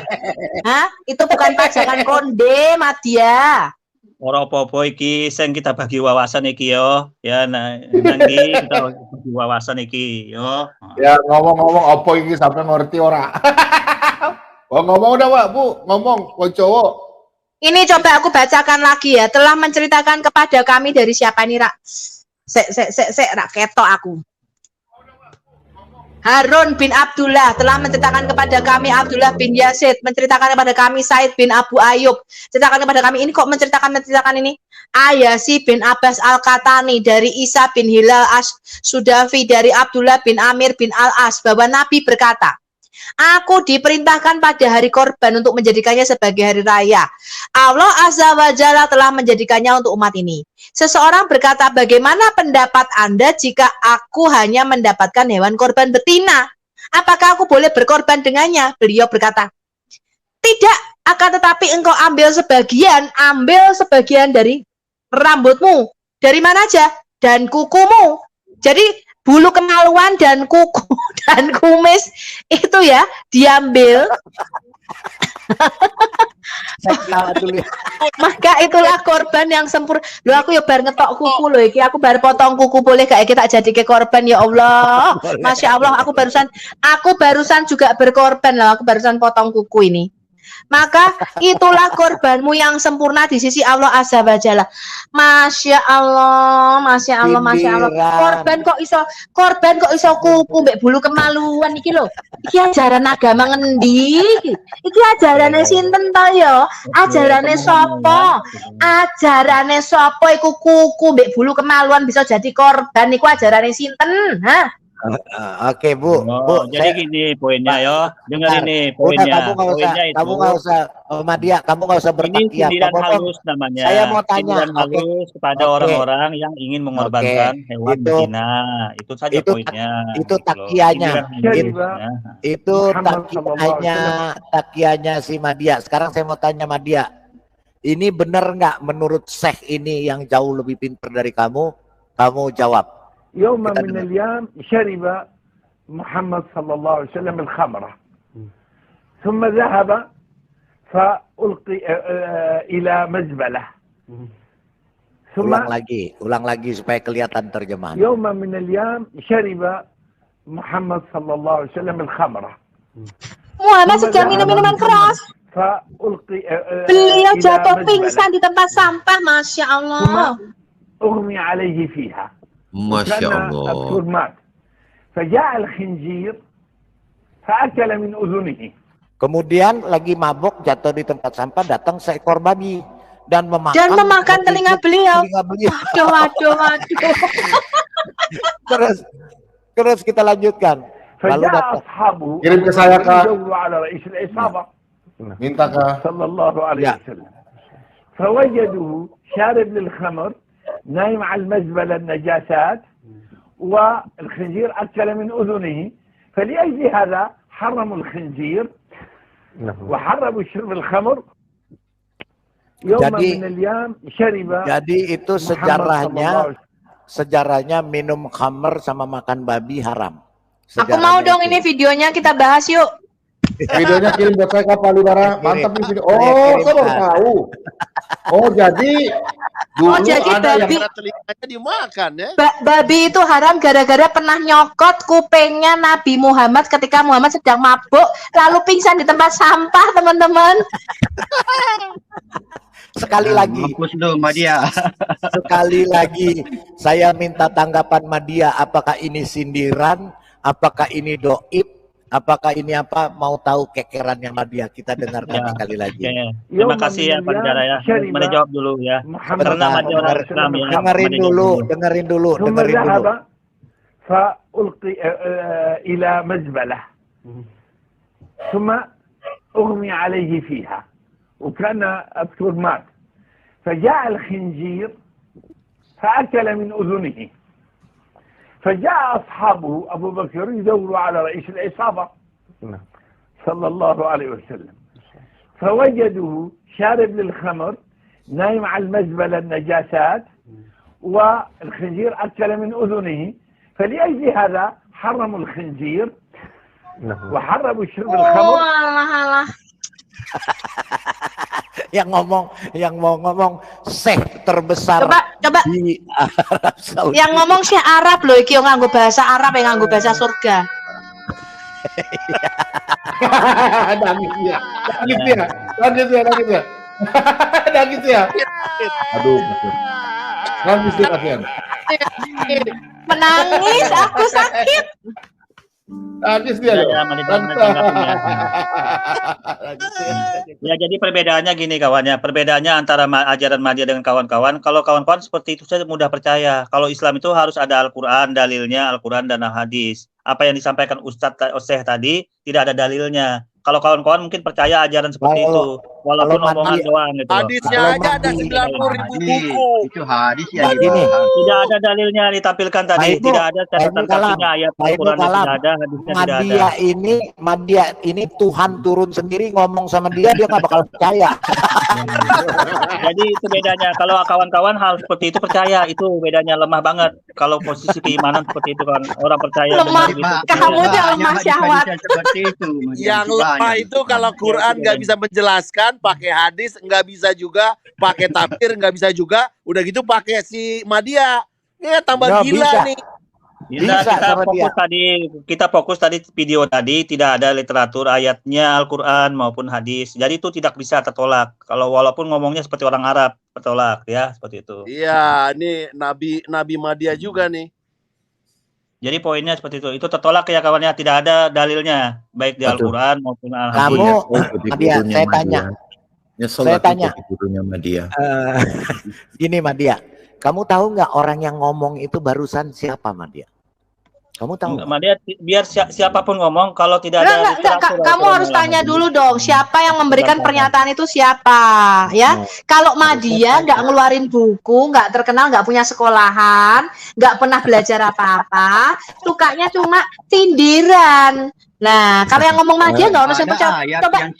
Hah? Itu bukan pajangan konde, Madya. Ora apa-apa iki, sing kita bagi wawasan iki yo. Ya nanti kita bagi wawasan iki yo. Ya ngomong-ngomong apa iki sampai ngerti ora? Oh ngomong udah Pak, Bu, ngomong cowok. Ini coba aku bacakan lagi ya. Telah menceritakan kepada kami dari siapa ini, Rak? Rak ketok aku. Harun bin Abdullah telah menceritakan kepada kami Abdullah bin Yazid, menceritakan kepada kami Said bin Abu Ayyub, ceritakan kepada kami ini kok menceritakan ini Ayasi bin Abbas Al-Katani dari Isa bin Hilal As-Sudafi dari Abdullah bin Amir bin Al-As bahwa Nabi berkata, aku diperintahkan pada hari korban untuk menjadikannya sebagai hari raya. Allah Azza wa Jalla telah menjadikannya untuk umat ini. Seseorang berkata, bagaimana pendapat Anda jika aku hanya mendapatkan hewan korban betina? Apakah aku boleh berkorban dengannya? Beliau berkata, tidak, akan tetapi engkau ambil sebagian dari rambutmu. Dari mana aja? Dan kukumu. Jadi bulu kemaluan dan kuku dan kumis itu ya diambil. Maka itulah korban yang sempurna. Loh aku ya bar ngetok kuku loh iki, aku bar potong kuku boleh gak kita jadi ke korban ya Allah. Masya Allah, aku barusan juga berkorban loh, aku barusan potong kuku ini. Maka itulah korbanmu yang sempurna di sisi Allah Azza wa Jalla. Masya Allah, Masya Allah, Masya Allah. Korban kok iso kuku mbek bulu kemaluan iki lho. Iki ajaran agama ngendi? Iki ajarane sinten to ya? Ajarane sapa? Ajarane sapa iku kuku mbek bulu kemaluan bisa jadi korban iku ajarane sinten? Hah? Oke Bu, jadi gini poinnya yo, dengar ini poinnya. Kamu nggak usah, Madya, kamu nggak usah bertakiat. Ini sindiran halus namanya. Saya mau tanya, sindiran halus kepada orang-orang yang ingin mengorbankan hewan betina. Itu saja poinnya. Itu takianya. Itu takianya si Madya. Sekarang saya mau tanya Madya, ini benar nggak menurut Syekh ini yang jauh lebih pintar dari kamu? Kamu jawab. يوم من الأيام شرب محمد صلى الله عليه وسلم الخمرة ثم ذهب فألقي إلى مزبلة ثم ulang lagi supaya kelihatan terjemahan. يوم من الأيام شرب محمد صلى الله عليه وسلم الخمرة Muhammad sedang minum minuman keras. Beliau jatuh pingsan di tempat sampah, Masya Allah. أغمي عليه فيها Masya Allah. فجاء الخنزير فأكل من أذنه. Kemudian lagi mabuk jatuh di tempat sampah, datang seekor babi dan memakan telinga beliau. Waduh. Terus kita lanjutkan. Lalu datang. Kirim ke saya Kak. Minta Kak. Sallallahu alaihi wasallam. فوجدوه شارب للخمر نايم على المزبلة النجاسات والخنزير أكل من أذنه فلأجل هذا حرموا الخنزير وحرموا شرب الخمر يوم من الأيام شرب. Jadi itu sejarahnya minum khamr sama makan babi haram. Aku mau dong ini videonya kita bahas yuk. Videonya kirim buat saya Kak Palibara. Mantap nih video. Oh, saya baru tahu. Oh, jadi dulu ada babi, yang telinganya dimakan ya. Babi itu haram gara-gara pernah nyokot kupingnya Nabi Muhammad ketika Muhammad sedang mabuk lalu pingsan di tempat sampah, teman-teman. Sekali lagi, sekali lagi, saya minta tanggapan Madya. Apakah ini sindiran? Apakah ini doib? Apakah ini apa mau tahu kekerannya Madya? Kita dengarkan Ya, sekali lagi. oke. Terima kasih ya Pak Dara ya. Mana jawab dulu ya. Karena Madya orang Islam ya. Dengerin dulu, dengerin dulu, ثم dengerin dulu. ذهب فألقي إلى مزبلة ثم أغمي عليه فيها وكان أذكر مات فجاء الخنزير فأكل من أذنه فجاء أصحابه أبو بكر يدوروا على رئيس العصابة صلى الله عليه وسلم فوجدوه شارب للخمر نايم على المزبلة النجاسات والخنزير أكل من أذنه فلأجل هذا حرموا الخنزير وحرموا شرب الخمر. yang mau ngomong Syekh terbesar Coba. di Arab Saudi. Yang ngomong Syekh Arab loh, iki yang nganggo bahasa Arab, yang nganggo bahasa surga. Nangis ya. Aduh, nangis dia kasihan. Menangis, aku sakit. Nangis dia. Ya, jadi perbedaannya gini kawannya. Perbedaannya antara ajaran Madya dengan kawan-kawan. Kalau kawan-kawan seperti itu saja mudah percaya. Kalau Islam itu harus ada Al-Quran, dalilnya Al-Quran dan Al-Hadis. Apa yang disampaikan Ustadz Syekh tadi tidak ada dalilnya. Kalau kawan-kawan mungkin percaya ajaran seperti itu, walaupun omongan doang gitu. Hadisnya aja ada 90.000 buku. Itu hadis ya. Tidak ada dalilnya ditampilkan tadi, tidak ada catatan kakinya ayat Al-Quran tidak ada, hadisnya tidak ada. Madya ini Tuhan turun sendiri ngomong sama dia nggak bakal percaya. Jadi itu bedanya. Kalau kawan-kawan hal seperti itu percaya, itu bedanya lemah banget. Kalau posisi keimanan seperti itu kan orang percaya. Lemah, kamu tuh lemah syahwat. Yang lemah itu kalau Quran nggak bisa menjelaskan, pakai hadis nggak bisa juga, pakai tafsir nggak bisa juga, udah gitu pakai si Madya, ya tambah gila bisa. nih. Kita fokus tadi video tadi tidak ada literatur ayatnya Al-Quran maupun hadis. Jadi itu tidak bisa tertolak. Kalau walaupun ngomongnya seperti orang Arab, tertolak ya seperti itu. Iya, ini Nabi Madya juga nih. Jadi poinnya seperti itu. Itu tertolak ya kawannya, tidak ada dalilnya baik di Al-Quran maupun Al-Hadis. Kamu, Madya, saya tanya. Saya tanya. Gini Madya, kamu tahu nggak orang yang ngomong itu barusan siapa Madya? Kamu tahu? Madya, biar siapapun ngomong, kalau tidak ada kamu harus tanya dulu dong, siapa yang memberikan pernyataan itu siapa, ya? Kalau Madya nggak ngeluarin buku, nggak terkenal, nggak punya sekolahan, nggak pernah belajar apa-apa, sukanya cuma sindiran. Nah, kalau yang ngomong Madya nggak harus percaya. Coba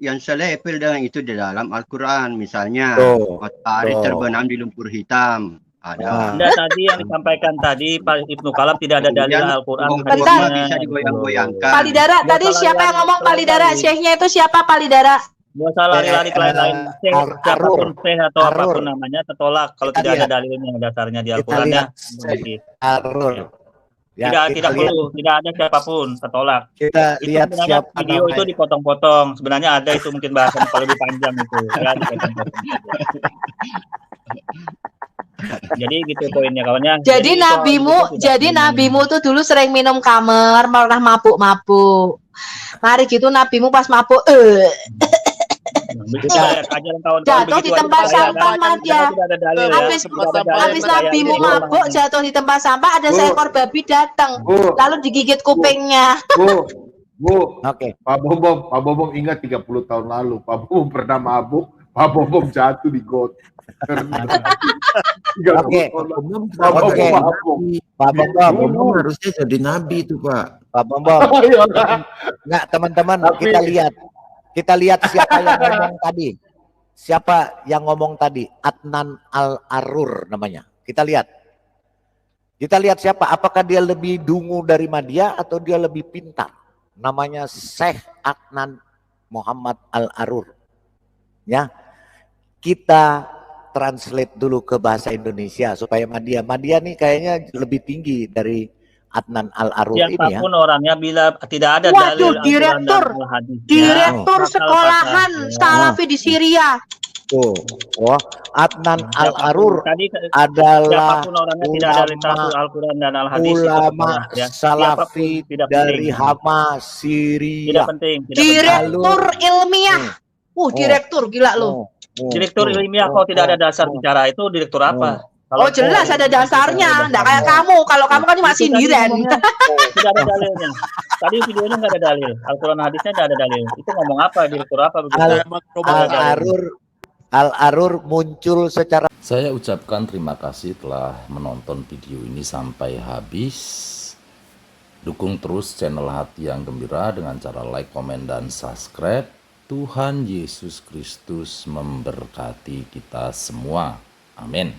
yang selevel dengan itu di dalam Al-Quran, misalnya matahari terbenam di lumpur hitam. Ada. Tadi yang disampaikan tadi Pak Ibnu Kalam tidak ada dalil Al-Quran. Bisa digoyang-goyangkan. Palidara, tadi siapa yang ngomong Palidara? Syekhnya itu siapa Palidara? Gak usah lari-lari ke lain-lain. Siapapun Syekh atau apapun namanya tertolak kalau tidak ada dalilnya dasarnya di Al-Qurannya. Tidak perlu, tidak ada siapapun tertolak. Kita lihat siapa video itu dipotong-potong. Sebenarnya ada itu mungkin bahasan kalau lebih panjang itu. Ya, dipotong-potong. Jadi gitu poinnya kawannya. Jadi nabimu tuh dulu sering minum kamer, pernah mabuk-mabuk. Mari gitu nabimu pas mabuk jatuh di tempat sampah Madya. Habis nabimu mabuk jatuh di tempat sampah, ada seekor babi datang, lalu digigit kupingnya. Bu, Pak Bobom ingat 30 tahun lalu Pak Bobom pernah mabuk, Pak Bobom jatuh di got. Pak Bobom harusnya jadi nabi itu Pak. Pak Bobom. Enggak, teman-teman, kita lihat siapa yang ngomong tadi. Siapa yang ngomong tadi? Adnan Al-Arur namanya. Kita lihat siapa? Apakah dia lebih dungu dari Madya atau dia lebih pintar? Namanya Syekh Adnan Muhammad Al-Arur. Ya. Kita translate dulu ke bahasa Indonesia supaya Madya nih kayaknya lebih tinggi dari Adnan Al-Arur ini ya. Siapapun orangnya bila tidak ada dalil direktur sekolahan Salafi di Syria. Tuh, wah, Adnan Al-Arur Tadi adalah siapapun orangnya tidak ada literasi Al-Quran dan Al-Hadis itu ulama terserah, ya. salafi Siapapun tidak dari penting. Hama Tidak Syria. penting. Direktur ilmiah. Direktur gila lu. Direktur ilmiah kalau tidak ada dasar bicara itu direktur apa? Oh jelas ada dasarnya, enggak kayak kamu. Kalau kamu kan cuma sindiran. Tidak ada dalilnya. Tadi videonya nggak ada dalil. Al-Quran hadisnya nggak ada dalil. Itu ngomong apa? Direktur apa begitu? Al-Arur muncul secara. Saya ucapkan terima kasih telah menonton video ini sampai habis. Dukung terus channel Hati yang Gembira dengan cara like, komen, dan subscribe. Tuhan Yesus Kristus memberkati kita semua. Amin.